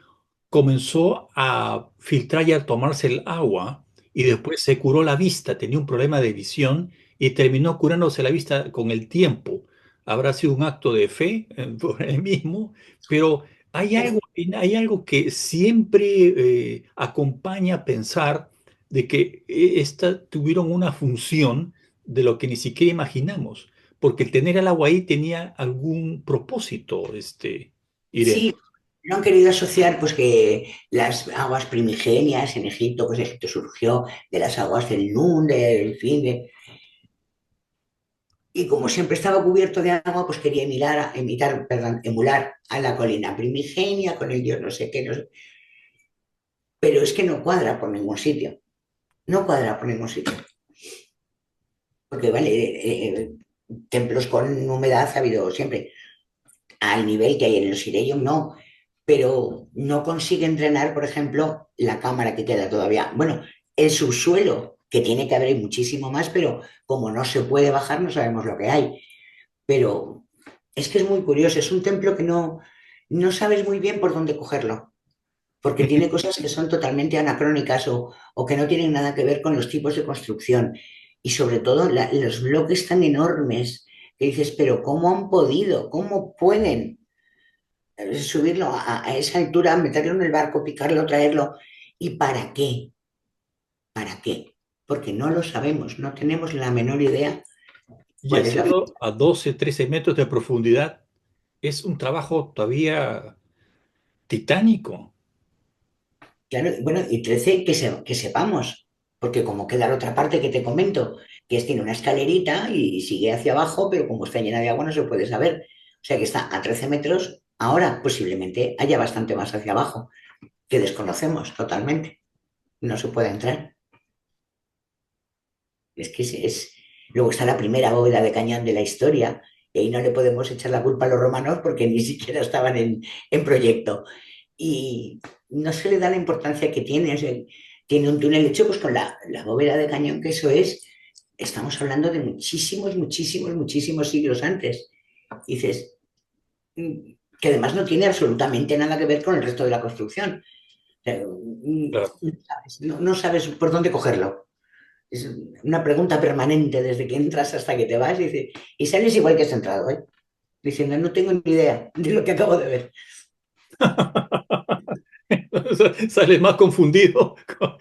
comenzó a filtrar y a tomarse el agua y sí, después se curó la vista, tenía un problema de visión y terminó curándose la vista con el tiempo. Habrá sido un acto de fe por él mismo, pero hay algo que siempre acompaña a pensar de que tuvieron una función de lo que ni siquiera imaginamos, porque el tener el agua ahí tenía algún propósito, Irene. sí, no han querido asociar pues que las aguas primigenias en Egipto, pues Egipto surgió de las aguas del Nun, del fin, y como siempre estaba cubierto de agua, pues quería perdón, emular a la colina primigenia con el dios no sé qué, no sé. Pero es que no cuadra por ningún sitio, no cuadra por ningún sitio. Porque, vale, templos con humedad ha habido siempre, al nivel que hay en el Sireyum, no, pero no consiguen drenar, por ejemplo, la cámara que queda todavía. Bueno, el subsuelo, que tiene que haber muchísimo más, pero como no se puede bajar, no sabemos lo que hay. Pero es que es muy curioso, es un templo que no sabes muy bien por dónde cogerlo, porque tiene cosas que son totalmente anacrónicas o que no tienen nada que ver con los tipos de construcción. Y sobre todo los bloques tan enormes que dices, pero ¿cómo han podido? ¿Cómo pueden subirlo a esa altura, meterlo en el barco, picarlo, traerlo? ¿Y para qué? ¿Para qué? Porque no lo sabemos, no tenemos la menor idea Y cuál es la... hacerlo a 12, 13 metros de profundidad es un trabajo todavía titánico. Claro, bueno, y 13 que sepamos, porque como queda la otra parte que te comento, que tiene una escalerita y sigue hacia abajo, pero como está llena de agua no se puede saber. O sea que está a 13 metros, ahora posiblemente haya bastante más hacia abajo, que desconocemos totalmente. No se puede entrar. Es que Luego está la primera bóveda de cañón de la historia, y ahí no le podemos echar la culpa a los romanos porque ni siquiera estaban en proyecto. Y no se le da la importancia que tiene. O sea, tiene un túnel hecho pues con la bóveda de cañón, que eso estamos hablando de muchísimos, muchísimos, muchísimos siglos antes. Y dices, que además no tiene absolutamente nada que ver con el resto de la construcción. O sea, Claro. no sabes por dónde cogerlo. Es una pregunta permanente desde que entras hasta que te vas y sales igual que has entrado, ¿eh? Diciendo, no tengo ni idea de lo que acabo de ver. Sales más confundido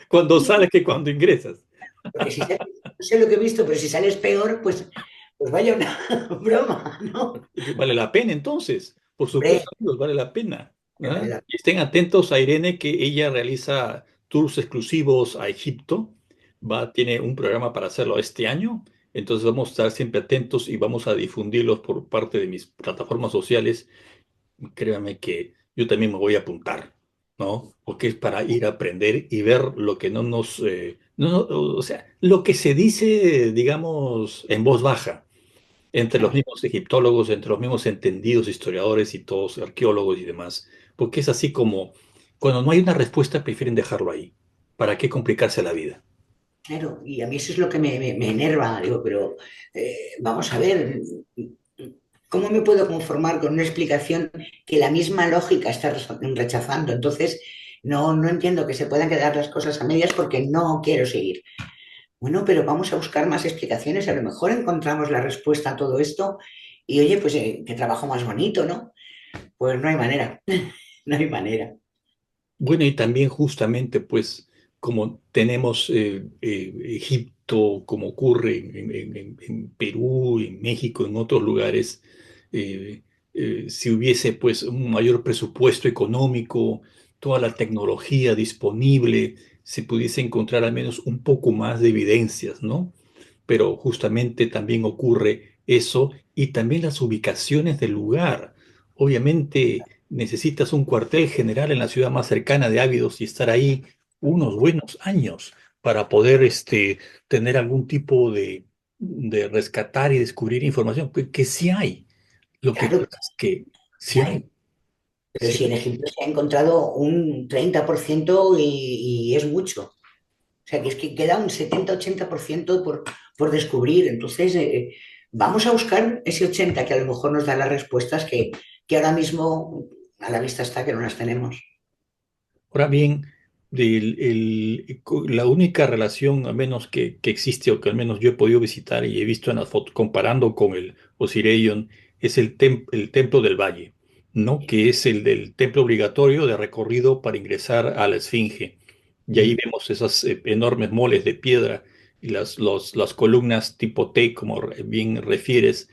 cuando sales que cuando ingresas. Porque si sales, no sé lo que he visto, pero si sales peor, pues vaya una broma, ¿no? Vale la pena entonces, por Hombre, supuesto, amigos, vale la pena. vale ¿Ah? la Y estén atentos a Irene, que ella realiza tours exclusivos a Egipto. Tiene un programa para hacerlo este año. Entonces vamos a estar siempre atentos y vamos a difundirlos por parte de mis plataformas sociales. Créame que yo también me voy a apuntar, ¿no? Porque es para ir a aprender y ver lo que no nos, o sea, lo que se dice, digamos, en voz baja entre los claro, mismos egiptólogos, entre los mismos entendidos historiadores y todos arqueólogos y demás, porque es así como cuando no hay una respuesta prefieren dejarlo ahí. ¿Para qué complicarse la vida? claro. Y a mí eso es lo que me enerva. Digo, pero vamos a ver, ¿cómo me puedo conformar con una explicación que la misma lógica está rechazando? Entonces, no entiendo que se puedan quedar las cosas a medias porque no quiero seguir. Bueno, pero vamos a buscar más explicaciones. A lo mejor encontramos la respuesta a todo esto y oye, pues qué trabajo más bonito, ¿no? Pues no hay manera. no hay manera. Bueno, y también justamente, pues, como tenemos Egipto, como ocurre en Perú, en México, en otros lugares, eh, si hubiese, pues, un mayor presupuesto económico, toda la tecnología disponible, se pudiese encontrar al menos un poco más de evidencias, ¿no? Pero justamente también ocurre eso y también las ubicaciones del lugar. Obviamente necesitas un cuartel general en la ciudad más cercana de Ávidos y estar ahí unos buenos años para poder tener algún tipo de rescatar y descubrir información, que sí hay. Lo que Claro pasa es que que sí hay. hay, Pero sí si en hay. Egipto se ha encontrado un 30% y es mucho. O sea, que es que queda un 70-80% por descubrir. Entonces, vamos a buscar ese 80 que a lo mejor nos da las respuestas que ahora mismo a la vista está que no las tenemos. Ahora bien, la única relación, al menos que existe, o que al menos yo he podido visitar y he visto en las fotos, comparando con el Osireion, es el Templo del Valle, ¿no? Que es el del templo obligatorio de recorrido para ingresar a la Esfinge. Y ahí Mm. vemos esas enormes moles de piedra y las columnas tipo T, como bien refieres,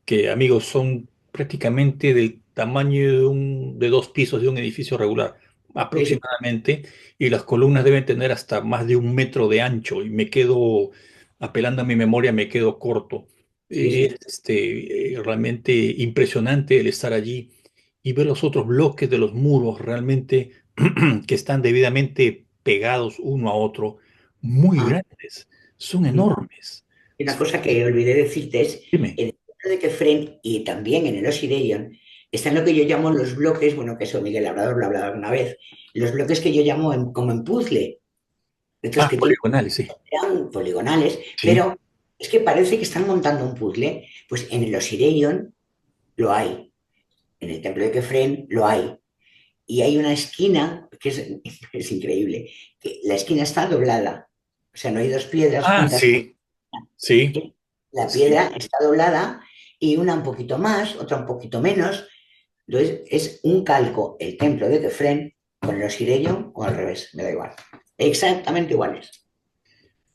que, amigos, son prácticamente del tamaño de 2 pisos de un edificio regular Sí, sí, aproximadamente, y las columnas deben tener hasta más de 1 metro de ancho, y me quedo, apelando a mi memoria, me quedo corto. sí, sí. Realmente impresionante el estar allí y ver los otros bloques de los muros realmente que están debidamente pegados uno a otro, muy Ah, grandes, son mm. enormes. Y una cosa que olvidé decirte es, Dime. en el centro de Kefren y también en el Osirion, están lo que yo llamo los bloques, bueno, que eso Miguel Labrador lo ha hablado alguna vez, los bloques que yo llamo como en puzzle, estos Ah, que tienen poligonales, sí. eran poligonales, Sí. pero es que parece que están montando un puzzle. Pues en el Osirion lo hay, en el templo de Kefren lo hay. Y hay una esquina que es increíble, que la esquina está doblada. O sea, no hay dos piedras Ah, juntas. sí, sí, La sí. piedra está doblada y una un poquito más, otra un poquito menos. Entonces es un calco, el templo de Kefren con el Osirion o al revés, me da igual. Exactamente iguales.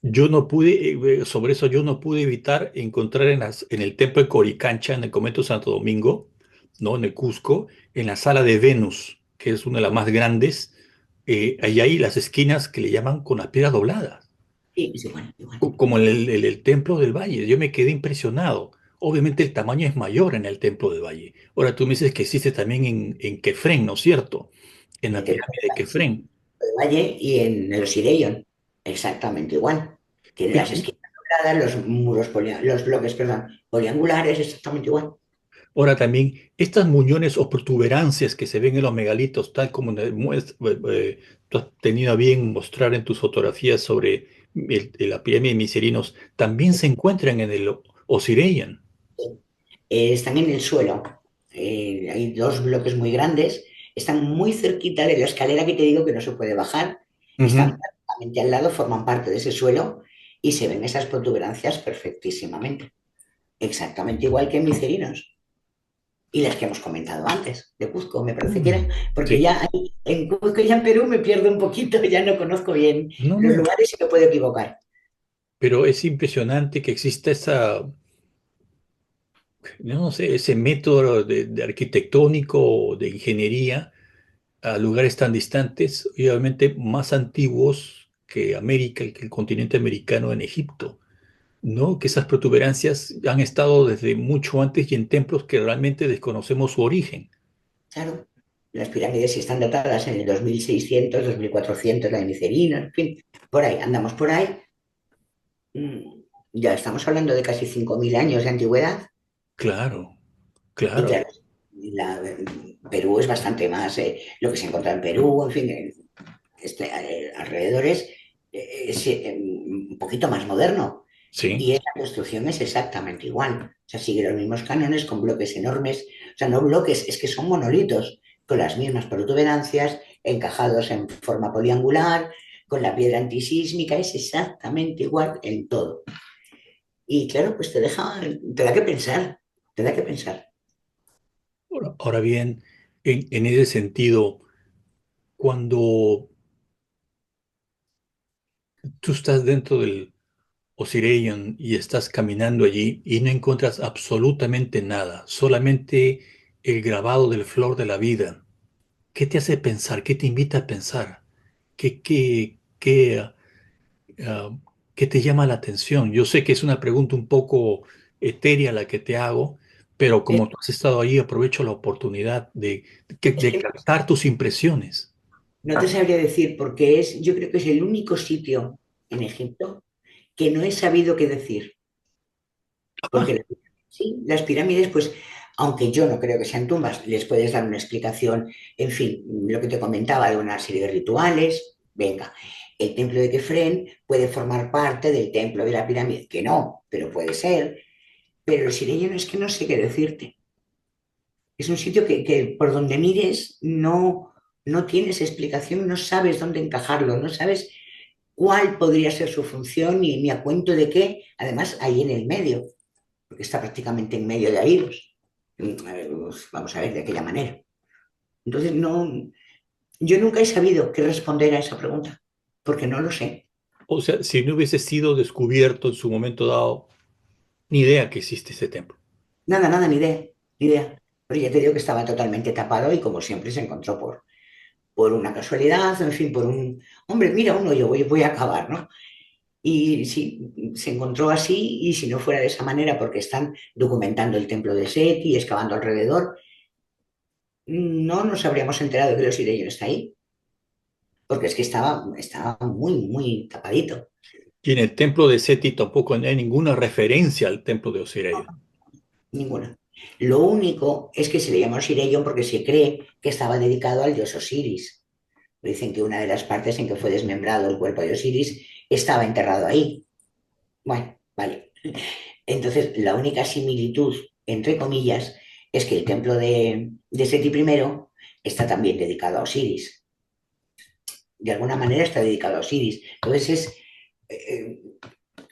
Yo no pude, sobre eso yo no pude evitar encontrar en el templo de Coricancha, en el convento de Santo Domingo, ¿no? En el Cusco, en la sala de Venus, que es una de las más grandes, ahí hay las esquinas que le llaman con las piedras dobladas, Sí, es igual, igual. como el templo del Valle. Yo me quedé impresionado. Obviamente el tamaño es mayor en el templo del Valle. Ahora tú me dices que existe también en Kefren, ¿no es cierto? En En la el templo pirámide de sí, Kefren. de Valle y en el Osirion, exactamente igual. Tiene Pero las esquinas dobladas, los muros, los bloques, perdón, poliangulares, exactamente igual. ahora también, estas muñones o protuberancias que se ven en los megalitos, tal como tú has tenido a bien mostrar en tus fotografías sobre la pirámide de Miserinos, también se encuentran en el Osirian. Están en el suelo. Hay dos bloques muy grandes, están muy cerquita de la escalera que te digo que no se puede bajar, Ujú. están prácticamente al lado, forman parte de ese suelo y se ven esas protuberancias perfectísimamente, exactamente igual que en Micerinos y las que hemos comentado antes, de Cuzco, me parece que era, porque Sí, ya en Cuzco y en Perú me pierdo un poquito, ya no conozco bien no, los no, lugares y me puedo equivocar. pero es impresionante que exista yo no sé, ese método de arquitectónico o de ingeniería a lugares tan distantes y obviamente más antiguos que América y que el continente americano en Egipto. ¿No? Que esas protuberancias han estado desde mucho antes y en templos que realmente desconocemos su origen. Claro, las pirámides sí están datadas en el 2600, 2400, la de Micerino, en fin, por ahí, andamos por ahí. Ya estamos hablando de casi 5000 años de antigüedad Claro, y claro, claro, Perú es bastante más, lo que se encuentra en Perú, en fin, alrededores, es un poquito más moderno sí. y la construcción es exactamente igual. O sea, sigue los mismos cánones con bloques enormes, o sea, no bloques, es que son monolitos con las mismas protuberancias, encajados en forma poliangular, con la piedra antisísmica, es exactamente igual en todo. Y claro, pues te da que pensar, te da que pensar. Ahora bien, en ese sentido, cuando tú estás dentro del Osirian y estás caminando allí y no encuentras absolutamente nada, solamente el grabado del flor de la vida, ¿qué te hace pensar? ¿Qué te invita a pensar? ¿Qué qué te llama la atención? Yo sé que es una pregunta un poco etérea la que te hago, pero Eh, como tú has estado ahí, aprovecho la oportunidad Es de que captar tus impresiones. no te sabría decir porque yo creo que es el único sitio en Egipto que no he sabido qué decir. Ah, Porque sí, las pirámides, pues, aunque yo no creo que sean tumbas, les puedes dar una explicación, en fin, lo que te comentaba de una serie de rituales, venga, el templo de Kefren puede formar parte del templo de la pirámide, que no, pero puede ser, pero el Sireyeno es que no sé qué decirte. Es un sitio que por donde mires no tienes explicación, no sabes dónde encajarlo, no sabes cuál podría ser su función ni a cuento de qué, además ahí en el medio, porque está prácticamente en medio de Abidos. Pues, vamos a ver de aquella manera. Entonces, yo nunca he sabido qué responder a esa pregunta, porque no lo sé. o sea, si no hubiese sido descubierto en su momento dado, ni idea que existe ese templo. Nada, nada, ni idea, ni idea. Pero ya te digo que estaba totalmente tapado y como siempre se encontró por una casualidad, en fin, por un, hombre, mira uno, yo voy a acabar, ¿no? Y sí, se encontró así y si no fuera de esa manera, porque están documentando el templo de Set y excavando alrededor, no nos habríamos enterado de que los Sireyos está ahí, porque es que estaba muy, muy tapadito. Y en el templo de Seti tampoco hay ninguna referencia al templo de No, Osiris. ninguna. Lo único es que se le llama Osireyón porque se cree que estaba dedicado al dios Osiris. Dicen que una de las partes en que fue desmembrado el cuerpo de Osiris estaba enterrado ahí. Bueno, vale. Entonces, la única similitud, entre comillas, es que el templo de Seti I está también dedicado a Osiris. De alguna manera está dedicado a Osiris. Entonces, es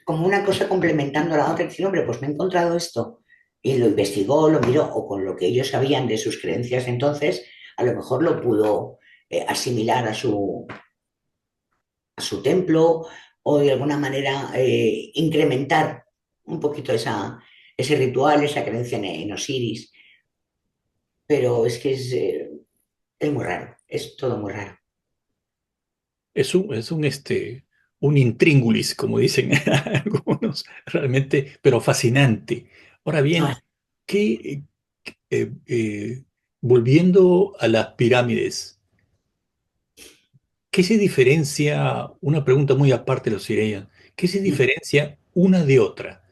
como una cosa complementando a la otra, decir, hombre, pues me he encontrado esto, y lo investigó, lo miró, o con lo que ellos sabían de sus creencias entonces, a lo mejor lo pudo asimilar a su templo o de alguna manera incrementar un poquito ese ritual, esa creencia en Osiris. Pero es que es muy raro, es todo muy raro. Un intríngulis, como dicen algunos, realmente, pero fascinante. Ahora No, bien, ¿qué, eh, eh, volviendo a las pirámides, ¿qué se diferencia, una pregunta muy aparte de los sirianos, ¿qué se diferencia una de otra?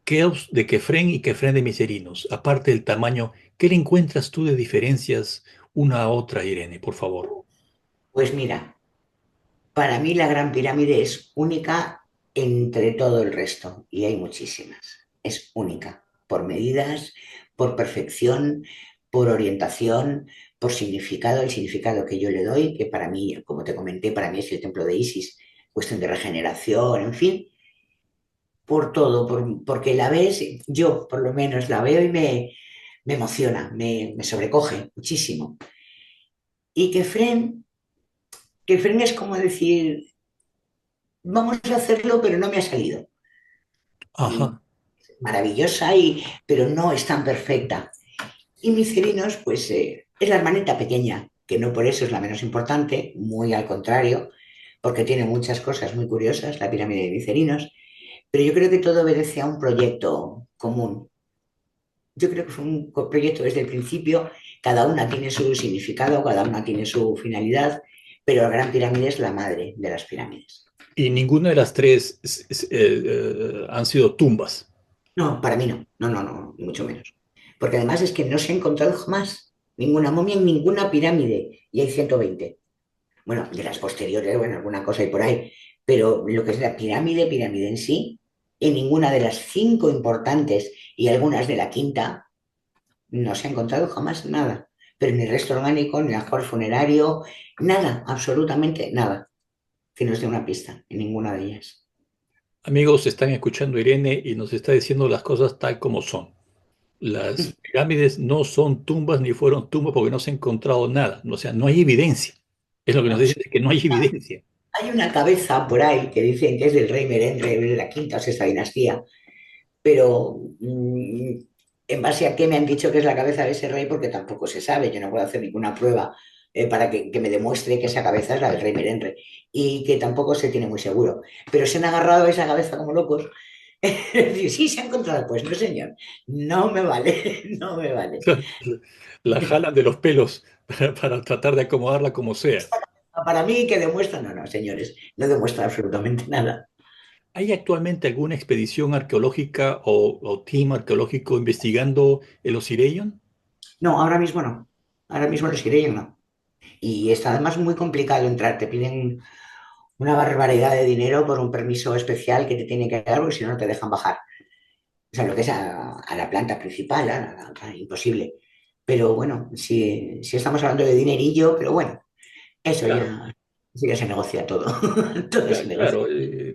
Keops de Kefren y Kefren de Miserinos, aparte del tamaño, ¿qué le encuentras tú de diferencias una a otra, Irene, por favor? pues mira, para mí la Gran Pirámide es única entre todo el resto y hay muchísimas. Es única por medidas, por perfección, por orientación, por significado, el significado que yo le doy, que para mí, como te comenté, para mí es el templo de Isis, cuestión de regeneración, en fin, por todo, porque la ves, yo por lo menos la veo y me emociona, me sobrecoge muchísimo. Y que Fren es como decir, vamos a hacerlo, pero no me ha salido. Ajá. Maravillosa, pero no es tan perfecta. Y Micelinos, pues es la hermanita pequeña, que no por eso es la menos importante, muy al contrario, porque tiene muchas cosas muy curiosas, la pirámide de Micelinos, pero yo creo que todo obedece a un proyecto común. Yo creo que fue un proyecto desde el principio, cada una tiene su significado, cada una tiene su finalidad, pero la Gran Pirámide es la madre de las pirámides. Y ninguna de las tres han sido tumbas. No, para mí no, no, no, no, ni mucho menos. Porque además es que no se ha encontrado jamás ninguna momia en ninguna pirámide y hay 120. Bueno, de las posteriores, bueno, alguna cosa hay por ahí, pero lo que es la pirámide, pirámide en sí, en ninguna de las cinco importantes y algunas de la quinta, no se ha encontrado jamás nada. Pero ni resto orgánico, ni altar funerario, nada, absolutamente nada, que nos dé una pista en ninguna de ellas. Amigos, están escuchando a Irene y nos está diciendo las cosas tal como son. Las pirámides no son tumbas ni fueron tumbas porque no se ha encontrado nada. O sea, no hay evidencia. Es lo que nos No, dicen, es que no hay evidencia. hay una cabeza por ahí que dicen que es del rey Merenre de la quinta o sexta dinastía, pero en base a qué me han dicho que es la cabeza de ese rey, porque tampoco se sabe, yo no puedo hacer ninguna prueba para que me demuestre que esa cabeza es la del rey Merenre y que tampoco se tiene muy seguro. Pero se han agarrado a esa cabeza como locos. Sí, se ha encontrado, pues no, señor, no me vale, no me vale. La jalan de los pelos para tratar de acomodarla como sea. Para mí, que demuestra, no, no, señores, no demuestra absolutamente nada. ¿Hay actualmente alguna expedición arqueológica o team arqueológico investigando el Osirion? No, ahora mismo no. Ahora mismo los iré yo no. Y está además muy complicado entrar. Te piden una barbaridad de dinero por un permiso especial que te tienen que dar, porque si no, no te dejan bajar. O sea, lo que es a la planta principal, imposible. Pero bueno, si estamos hablando de dinerillo, pero bueno, Claro, eso ya se negocia todo. Todo se negocia. claro,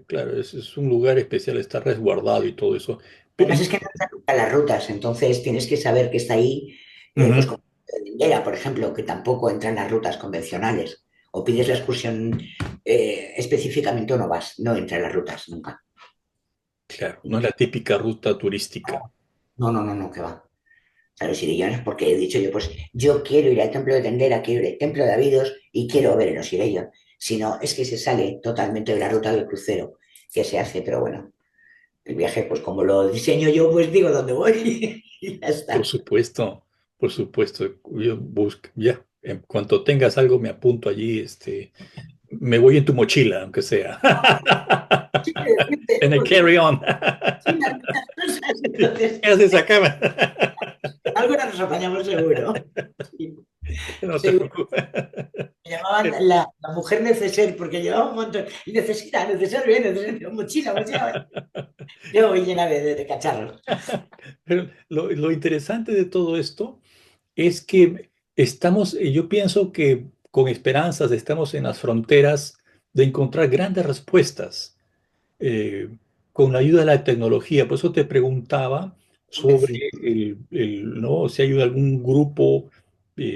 claro, es un lugar especial, está resguardado y todo eso. Pero Además es que no están nunca las rutas, entonces tienes que saber que está ahí, pues ujú, como Lindera, por ejemplo, que tampoco entran las rutas convencionales. O pides la excursión específicamente o no vas, no entra en las rutas nunca. claro, no es la típica ruta turística. No, no, no, no, que va. O sea, los irillones, porque he dicho yo, pues yo quiero ir al templo de Tendera, quiero ir al templo de Abidos y quiero ver el Osirillón. Si no, es que se sale totalmente de la ruta del crucero que se hace, pero bueno, el viaje, pues como lo diseño yo, pues digo dónde voy y ya Por está. supuesto, por supuesto. Yo busco, ya, en cuanto tengas algo, me apunto allí, me voy en tu mochila, aunque sea. Sí, pero En el porque carry-on. sin algunas cosas, ¿Qué entonces haces acá? algunas nos apañamos seguro. Sí, No te seguro. preocupes. Me llamaban la mujer neceser porque llevaba un montón. Y necesita, neceser bien, neceser, mochila, mochila. Yo voy llena de cacharros. Pero lo interesante de todo esto es que estamos, yo pienso que con esperanzas estamos en las fronteras de encontrar grandes respuestas eh, con la ayuda de la tecnología. Por eso te preguntaba Hombre, sobre sí. ¿no? Si hay algún grupo,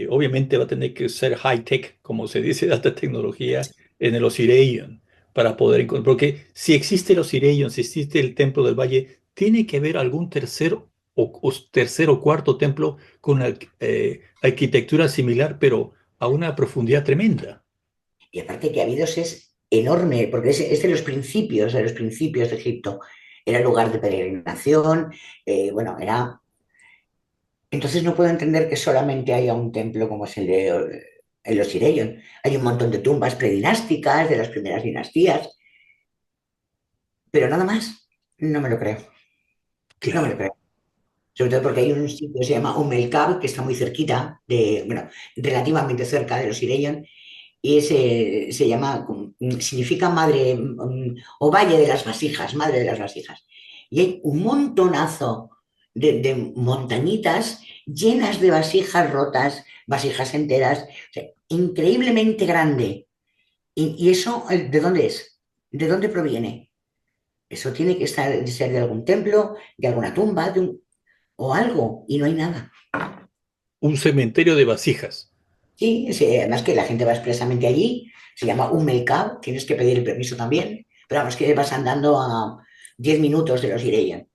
obviamente va a tener que ser high-tech, como se dice, de alta tecnología, en el Osirion, para poder encontrar, porque si existe el Osirion, si existe el Templo del Valle, tiene que haber algún tercer o cuarto templo con arquitectura similar, pero a una profundidad tremenda. Y aparte que Abidos es enorme, porque es de los principios de Egipto. Era lugar de peregrinación, bueno, era... Entonces no puedo entender que solamente haya un templo como es el de los Irelion. Hay un montón de tumbas predinásticas de las primeras dinastías, pero nada más. No me lo creo. No me lo Claro. creo. Sobre todo porque hay un sitio que se llama Cab, que está muy cerquita, bueno, relativamente cerca de los Irelion, y se llama, significa madre o valle de las vasijas, madre de las vasijas. Y hay un montonazo de montañitas llenas de vasijas rotas, vasijas enteras, o sea, increíblemente grande. Y eso, ¿de dónde es? ¿De dónde proviene? Eso tiene que ser de algún templo, de alguna tumba, o algo, y no hay nada. Un cementerio de vasijas. Sí, sí, además que la gente va expresamente allí, se llama un Cab, tienes que pedir el permiso también, pero vamos, que vas andando a 10 minutos de los Ireyan.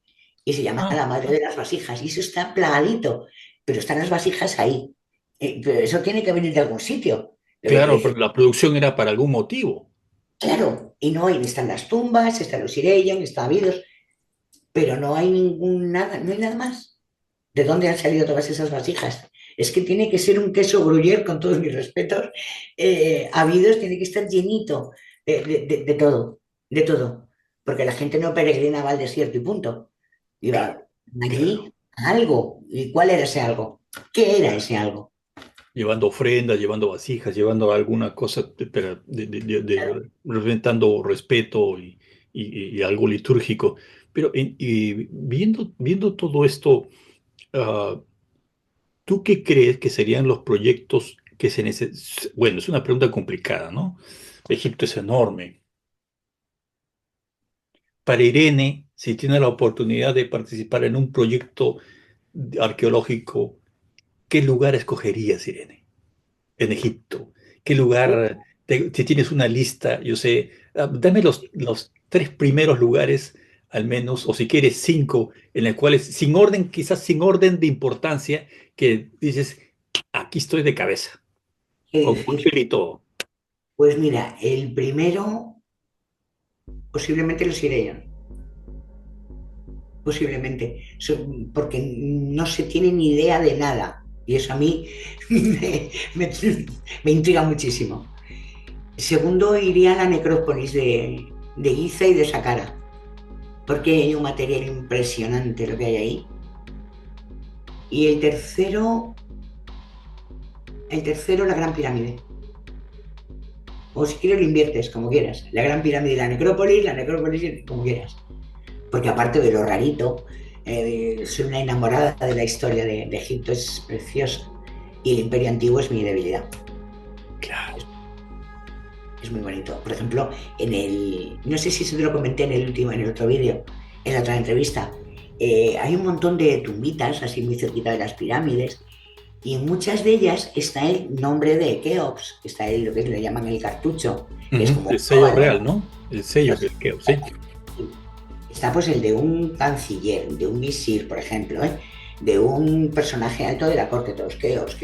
Y se llama Ah, la madre de las vasijas, y eso está plagadito, pero están las vasijas ahí. Pero eso tiene que venir de algún sitio. Lo que quiere claro, pero decir, la producción era para algún motivo. claro, y no hay, están las tumbas, están los Ireyan, están habidos, pero no hay ningún nada, no hay nada más. ¿De dónde han salido todas esas vasijas? Es que tiene que ser un queso gruyere, con todos mis respetos, habidos, tiene que estar llenito de todo, de todo. Porque la gente no peregrinaba al desierto y punto. Claro, Iba claro. allí a algo. ¿Y cuál era ese algo? ¿Qué era ese algo? Llevando ofrendas, llevando vasijas, llevando alguna cosa, Claro. representando respeto y algo litúrgico. Pero y viendo todo esto, ah, ¿tú qué crees que serían los proyectos que se necesitan? Bueno, es una pregunta complicada, ¿no? Egipto es enorme. Para Irene, si tiene la oportunidad de participar en un proyecto arqueológico, ¿qué lugar escogerías, Irene, en Egipto? ¿Qué lugar, si tienes una lista, yo sé, dame los tres primeros lugares, al menos, o si quieres cinco, en los cuales, sin orden, quizás sin orden de importancia, que dices, aquí estoy de cabeza, Qué con mochila y difícil. todo. Pues mira, el primero posiblemente lo iré yo. Posiblemente, porque no se tiene ni idea de nada. Y eso a mí me, me intriga muchísimo. Segundo, iría a la necrópolis de Giza y de Saqqara, porque hay un material impresionante lo que hay ahí. Y el tercero, la Gran Pirámide. O si quieres lo inviertes, como quieras. La Gran Pirámide y la necrópolis, como quieras. Porque aparte de lo rarito, soy una enamorada de la historia de Egipto, es preciosa. Y el Imperio Antiguo es mi debilidad. Claro. Es muy bonito. Por ejemplo, no sé si se te lo comenté en el otro vídeo, en la otra entrevista, hay un montón de tumbitas así muy cerquita de las pirámides y en muchas de ellas está el nombre de Keops, que está ahí lo que le llaman el cartucho, que es Ujú. como El un sello óvalo. real, ¿no? El sello que sí. Está pues el de un canciller, de un visir, por ejemplo, ¿eh? De un personaje alto de la corte, todos Keops.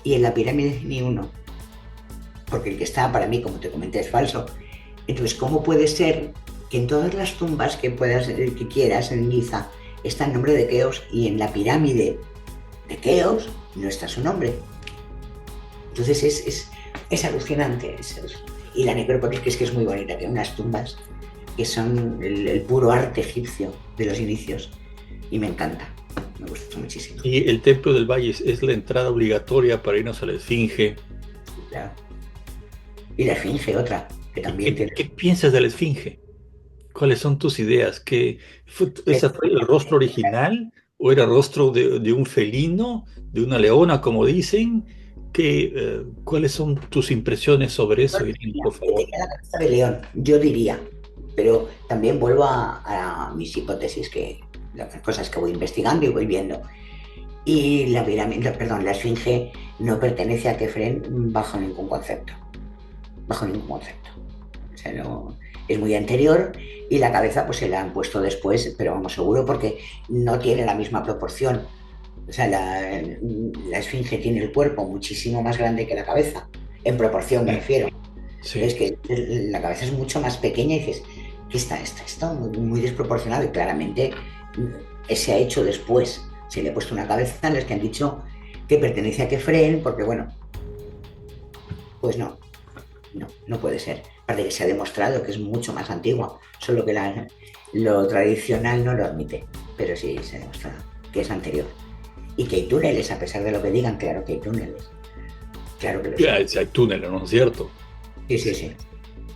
Y en la pirámide ni uno, porque el que está para mí, como te comenté, es falso. Entonces, ¿cómo puede ser que en todas las tumbas que quieras en Giza está el nombre de Keops y en la pirámide de Keops no está su nombre? Entonces es alucinante. Y la necrópolis, que es muy bonita, tiene unas tumbas que son el puro arte egipcio de los inicios. Y me encanta, me gusta muchísimo. Y el Templo del Valle es la entrada obligatoria para irnos a la Esfinge. Claro. Y la esfinge, otra, que ¿Y también tiene. qué piensas de la Esfinge? ¿Cuáles son tus ideas? ¿Esa fue el rostro original o era rostro de un felino, de una leona, como dicen? ¿Cuáles son tus impresiones sobre Yo eso, Irene, diría por que favor? tenía la cabeza de león, yo diría, pero también vuelvo a mis hipótesis, las cosas que voy investigando y voy viendo. Y la pirámide, perdón, la esfinge no pertenece a Kefren bajo ningún concepto. O sea, no, es muy anterior y la cabeza pues se la han puesto después, pero vamos seguro porque no tiene la misma proporción. O sea, la esfinge tiene el cuerpo muchísimo más grande que la cabeza, en proporción me Sí, refiero. Es sí. que la cabeza es mucho más pequeña y dices, ¿qué está muy desproporcionado? Y claramente se ha hecho después. Se le ha puesto una cabeza a los que han dicho que pertenece a Kefren, porque bueno, pues no puede ser. Aparte que se ha demostrado que es mucho más antigua, solo que lo tradicional no lo admite, pero sí se ha demostrado que es anterior. Y que hay túneles, a pesar de lo que digan, claro que hay túneles, claro que los Ya, hay. si hay túneles, ¿no es cierto? Sí, sí, sí.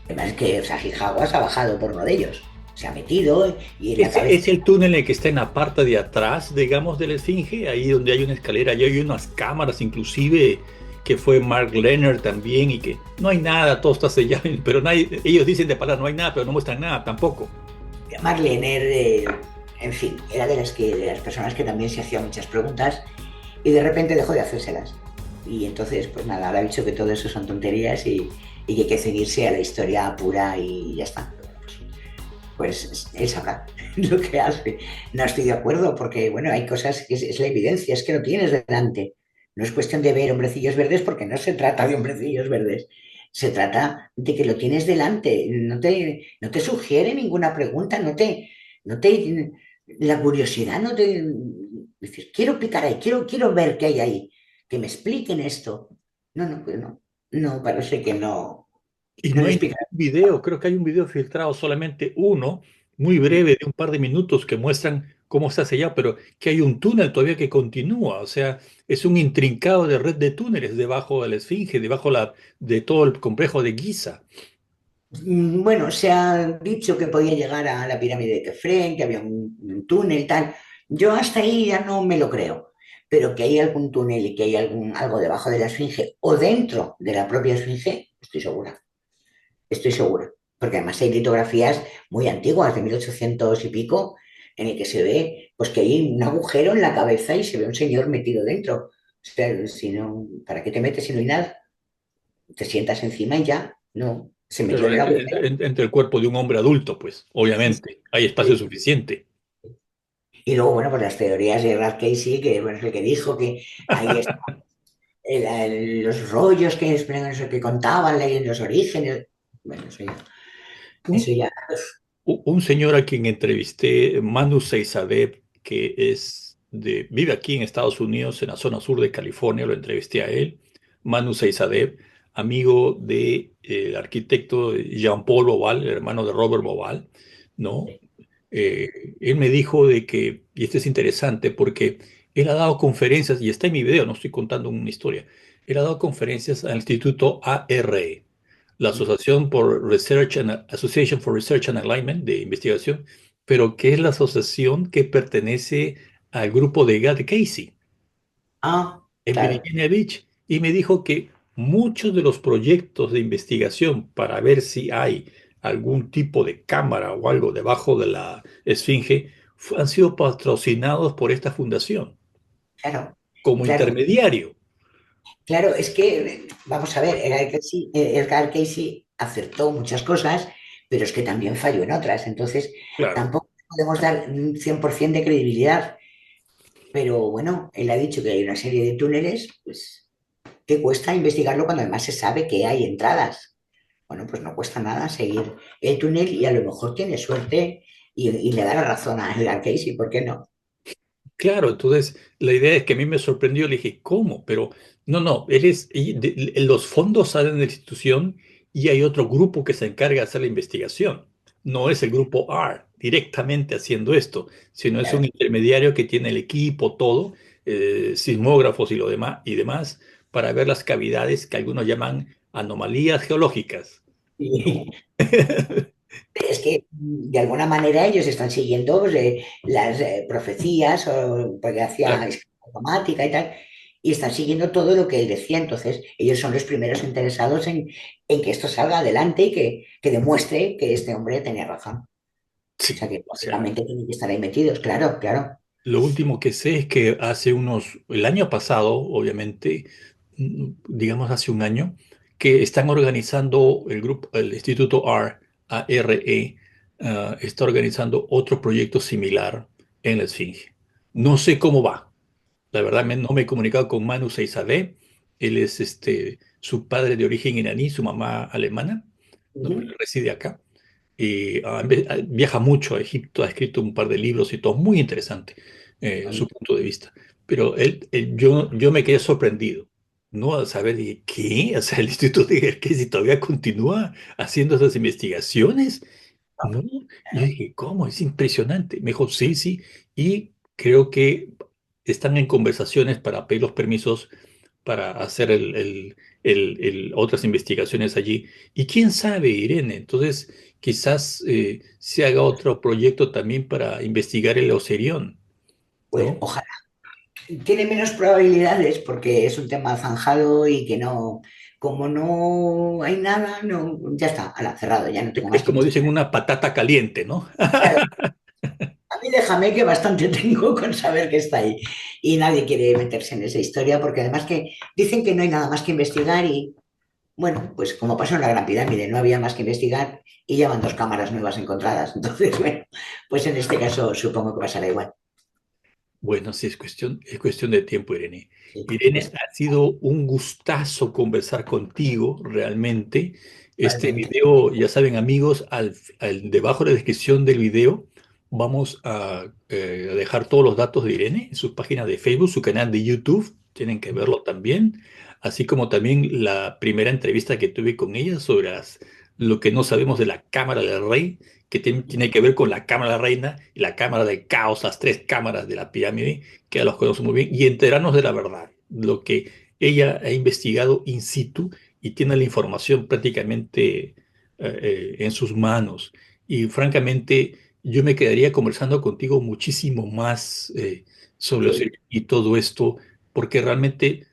Además es que, o sea, Hijawas ha bajado por uno de ellos. Se ha metido y en la cabeza. Es el túnel en el que está en la parte de atrás, digamos, de la Esfinge, ahí donde hay una escalera, y hay unas cámaras inclusive, que fue Mark Leonard también, y que no hay nada, todo está sellado, pero nadie, ellos dicen de palabra, no hay nada, pero no muestran nada tampoco. Marlene, en fin, era de las personas que también se hacía muchas preguntas y de repente dejó de hacérselas. Y entonces, pues nada, ahora ha dicho que todo eso son tonterías y que hay que seguirse a la historia pura y ya está. Pues él sabrá lo que hace. No estoy de acuerdo porque, bueno, hay cosas que es la evidencia, es que lo tienes delante. No es cuestión de ver hombrecillos verdes porque no se trata de hombrecillos verdes. Se trata de que lo tienes delante. No te sugiere ninguna pregunta, la curiosidad no te dices, quiero picar ahí, quiero ver qué hay ahí, que me expliquen esto. No, no, pues no. No, parece que no, Y no no le hay explica. ningún video, creo que hay un video filtrado, solamente uno, muy breve, de un par de minutos, que muestran cómo está sellado, pero que hay un túnel todavía que continúa, o sea, es un intrincado de red de túneles debajo de la Esfinge, de todo el complejo de Giza. Bueno, se ha dicho que podía llegar a la pirámide de Kefren, que había un túnel, tal. Yo hasta ahí ya no me lo creo, pero que hay algún túnel y que hay algo debajo de la esfinge o dentro de la propia esfinge, estoy segura, porque además hay litografías muy antiguas, de 1800 y pico, en el que se ve pues que hay un agujero en la cabeza y se ve un señor metido dentro. O sea, si no, ¿para qué te metes si no hay nada? te sientas encima y ya, no, se metió Claro, en el agujero. entre el cuerpo de un hombre adulto, pues, Sí, obviamente, hay espacio sí. suficiente. Y luego, bueno, pues las teorías de Ralph Casey, que bueno, es el que dijo que ahí están los rollos no sé, que contaban, los orígenes. Bueno, eso Un, ya, un señor a quien entrevisté, Manu Seisadeh, vive aquí en Estados Unidos, en la zona sur de California, lo entrevisté a él. Manu Seisadeh, amigo del arquitecto Jean-Paul Boval, el hermano de Robert Boval, ¿no? Él me dijo de que, y esto es interesante porque él ha dado conferencias, y está en mi video, no estoy contando una historia, él ha dado conferencias al Instituto ARE, la Association for Research and Alignment de investigación, pero que es la asociación que pertenece al grupo de Gad Casey en claro, Virginia Beach, y me dijo que muchos de los proyectos de investigación para ver si hay algún tipo de cámara o algo debajo de la esfinge han sido patrocinados por esta fundación claro, como claro. intermediario. Claro, es que, vamos a ver, Edgar Casey acertó muchas cosas, pero es que también falló en otras. Entonces, Claro. tampoco podemos dar un 100% de credibilidad. Pero bueno, él ha dicho que hay una serie de túneles, pues, ¿qué cuesta investigarlo cuando además se sabe que hay entradas? Bueno, pues no cuesta nada seguir el túnel y a lo mejor tiene suerte y le da la razón a Edgar Casey, ¿por qué no? Claro, entonces la idea es que a mí me sorprendió, le dije, ¿cómo? Pero no, los fondos salen de la institución y hay otro grupo que se encarga de hacer la investigación. No es el grupo R directamente haciendo esto, sino es un Claro. intermediario que tiene el equipo, todo, sismógrafos y demás, para ver las cavidades que algunos llaman anomalías geológicas, ¿no? Y es que de alguna manera ellos están siguiendo pues, las profecías, porque hacía Claro. escritura automática y tal, y están siguiendo todo lo que él decía. Entonces, ellos son los primeros interesados en que esto salga adelante y que demuestre que este hombre tenía razón. O sea Sí, que, o sea. lógicamente, tienen que estar ahí metidos, claro, claro. Lo último que sé es que el año pasado, obviamente, digamos hace un año, que están organizando el Instituto ARE, está organizando otro proyecto similar en la Esfinge. No sé cómo va. La verdad, no me he comunicado con Manu Seisadeh. Él es su padre de origen iraní, su mamá alemana, ¿no? Pero Ujú. reside acá y viaja mucho a Egipto, ha escrito un par de libros y todo, muy interesante su punto de vista. Pero yo me quedé sorprendido, ¿no? Al saber, dije, ¿qué? O sea, el Instituto de que si todavía continúa haciendo esas investigaciones, ¿no? Y yo dije, ¿cómo? Es impresionante. Me dijo, sí, sí, y creo que están en conversaciones para pedir los permisos para hacer otras investigaciones allí. Y quién sabe, Irene, entonces quizás se haga otro proyecto también para investigar el Oserión, Pues ¿no? ojalá. Tiene menos probabilidades porque es un tema zanjado y que no, como no hay nada, no, ya está, ala, cerrado, ya no tengo Es más que como dicen, investigar. una patata caliente, ¿no? Claro, a mí déjame que bastante tengo con saber que está ahí y nadie quiere meterse en esa historia porque además que dicen que no hay nada más que investigar y bueno, pues como pasó en la Gran Pirámide, no había más que investigar y ya van dos cámaras nuevas encontradas. Entonces, bueno, pues en este caso supongo que pasará igual. Bueno, sí, es cuestión de tiempo, Irene. Sí, por Irene, supuesto. ha sido un gustazo conversar contigo, realmente. Este Igualmente. video, ya saben, amigos, debajo de la descripción del video vamos a dejar todos los datos de Irene, en su página de Facebook, su canal de YouTube, tienen que verlo también, así como también la primera entrevista que tuve con ella sobre lo que no sabemos de la Cámara del Rey, que tiene que ver con la Cámara de la Reina y la Cámara del Caos, las tres cámaras de la pirámide, que ya los conozco muy bien, y enterarnos de la verdad, lo que ella ha investigado in situ y tiene la información prácticamente en sus manos. Y francamente, yo me quedaría conversando contigo muchísimo más sobre Sí. y todo esto, porque realmente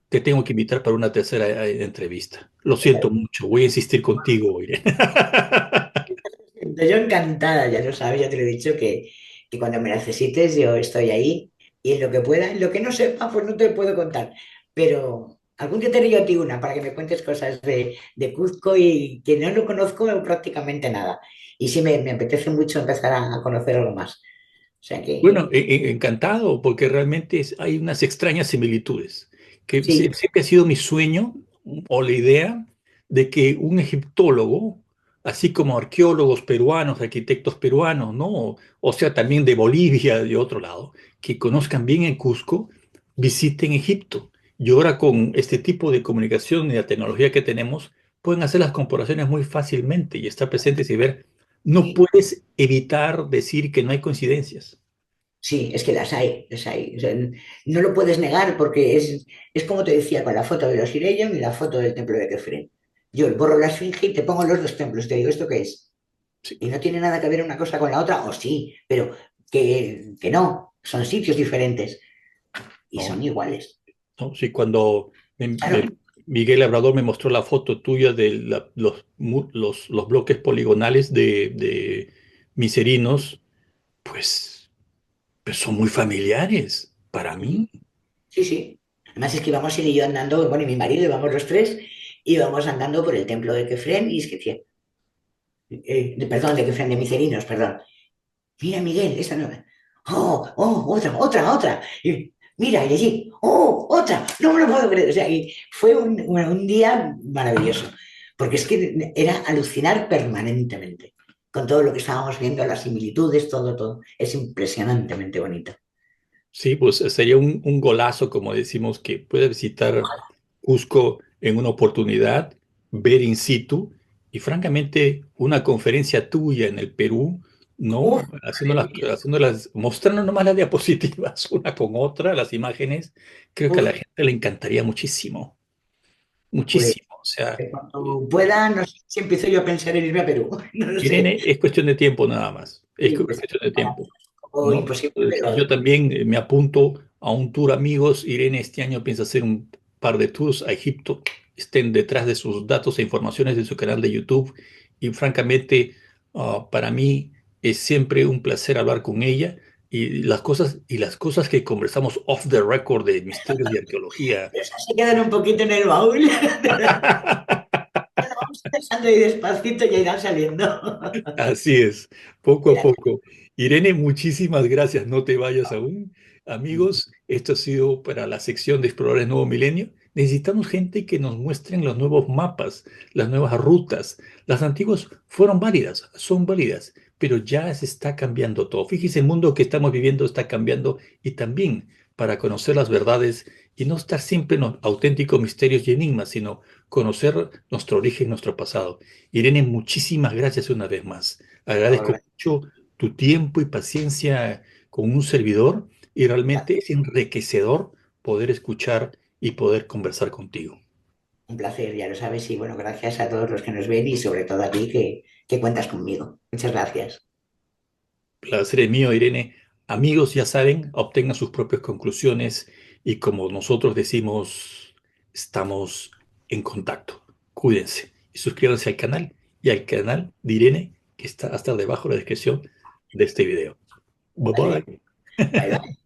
te tengo que invitar para una tercera entrevista. Lo siento mucho, voy a insistir contigo, Irene. Yo encantada, ya lo sabes, ya te lo he dicho, que cuando me necesites yo estoy ahí y en lo que pueda, en lo que no sepa, pues no te puedo contar, pero algún día te río a ti una para que me cuentes cosas de Cuzco y que no lo conozco prácticamente nada. Y sí me apetece mucho empezar a conocer algo más. O sea Bueno, que encantado, porque realmente hay unas extrañas similitudes, que sí, siempre ha sido mi sueño o la idea de que un egiptólogo, así como arqueólogos peruanos, arquitectos peruanos, ¿no? O sea, también de Bolivia, de otro lado, que conozcan bien el Cusco, visiten Egipto. Y ahora con este tipo de comunicación y la tecnología que tenemos, pueden hacer las comparaciones muy fácilmente y estar presentes y ver. No sí, puedes evitar decir que no hay coincidencias. sí, es que las hay, las hay. O sea, no lo puedes negar porque es como te decía con la foto de los Irelion y la foto del templo de Kefren. Yo borro la esfinge y te pongo los dos templos. Te digo, ¿esto qué es? Sí. Y no tiene nada que ver una cosa con la otra, o sí, pero que no, son sitios diferentes y ¿No? son iguales. ¿No? Sí, cuando Claro, Miguel Labrador me mostró la foto tuya de los bloques poligonales de Miserinos, pues son muy familiares para sí, mí. sí, sí. Además es que íbamos él y yo andando, bueno, y mi marido, íbamos los tres, íbamos andando por el templo de Kefren y es que, decía, perdón, de Kefren, de Micerinos, perdón. Mira, Miguel, esta no. Otra, otra, otra. Y mira, y allí, otra. No me lo puedo creer. O sea, y fue un día maravilloso, porque es que era alucinar permanentemente con todo lo que estábamos viendo, las similitudes, todo, todo. Es impresionantemente bonito. Sí, pues sería un golazo, como decimos, que pueda visitar Cusco en una oportunidad, ver in situ y francamente una conferencia tuya en el Perú, Uf, ¿no? maravilloso. Mostrando nomás las diapositivas una con otra, las imágenes, creo que a la Uf, gente le encantaría muchísimo, pues muchísimo. O sea, cuando pueda, no sé si empiezo yo a pensar en irme a Perú. No lo sé. Irene, es cuestión de tiempo nada más, es Sí, pues, cuestión de tiempo. o ¿No? imposible, Entonces, yo pero también me apunto a un tour, amigos. Irene este año piensa hacer un par de tours a Egipto. Estén detrás de sus datos e informaciones de su canal de YouTube. Y francamente, para mí es siempre un placer hablar con ella y las cosas que conversamos off the record de misterios y arqueología. esas se quedan un poquito en el baúl. Vamos pensando ahí despacito y ya irán saliendo. Así es, poco a Gracias. poco. Irene, muchísimas gracias. No te vayas aún. Amigos, esto ha sido para la sección de Exploradores Nuevo Milenio. Necesitamos gente que nos muestren los nuevos mapas, las nuevas rutas. Las antiguas fueron válidas, son válidas, pero ya se está cambiando todo. Fíjese, el mundo que estamos viviendo está cambiando y también para conocer las verdades y no estar siempre en los auténticos misterios y enigmas, sino conocer nuestro origen, nuestro pasado. Irene, muchísimas gracias una vez más. Agradezco mucho tu tiempo y paciencia con un servidor y realmente es enriquecedor poder escuchar y poder conversar contigo. Un placer, ya lo sabes. Y bueno, gracias a todos los que nos ven y sobre todo a ti que cuentas conmigo. Muchas gracias. Placer es mío, Irene. Amigos, ya saben, obtengan sus propias conclusiones y como nosotros decimos, estamos en contacto. Cuídense y suscríbanse al canal y al canal de Irene que está hasta debajo de la descripción de este video. Bye ¿Vale? bye. Bye, bye.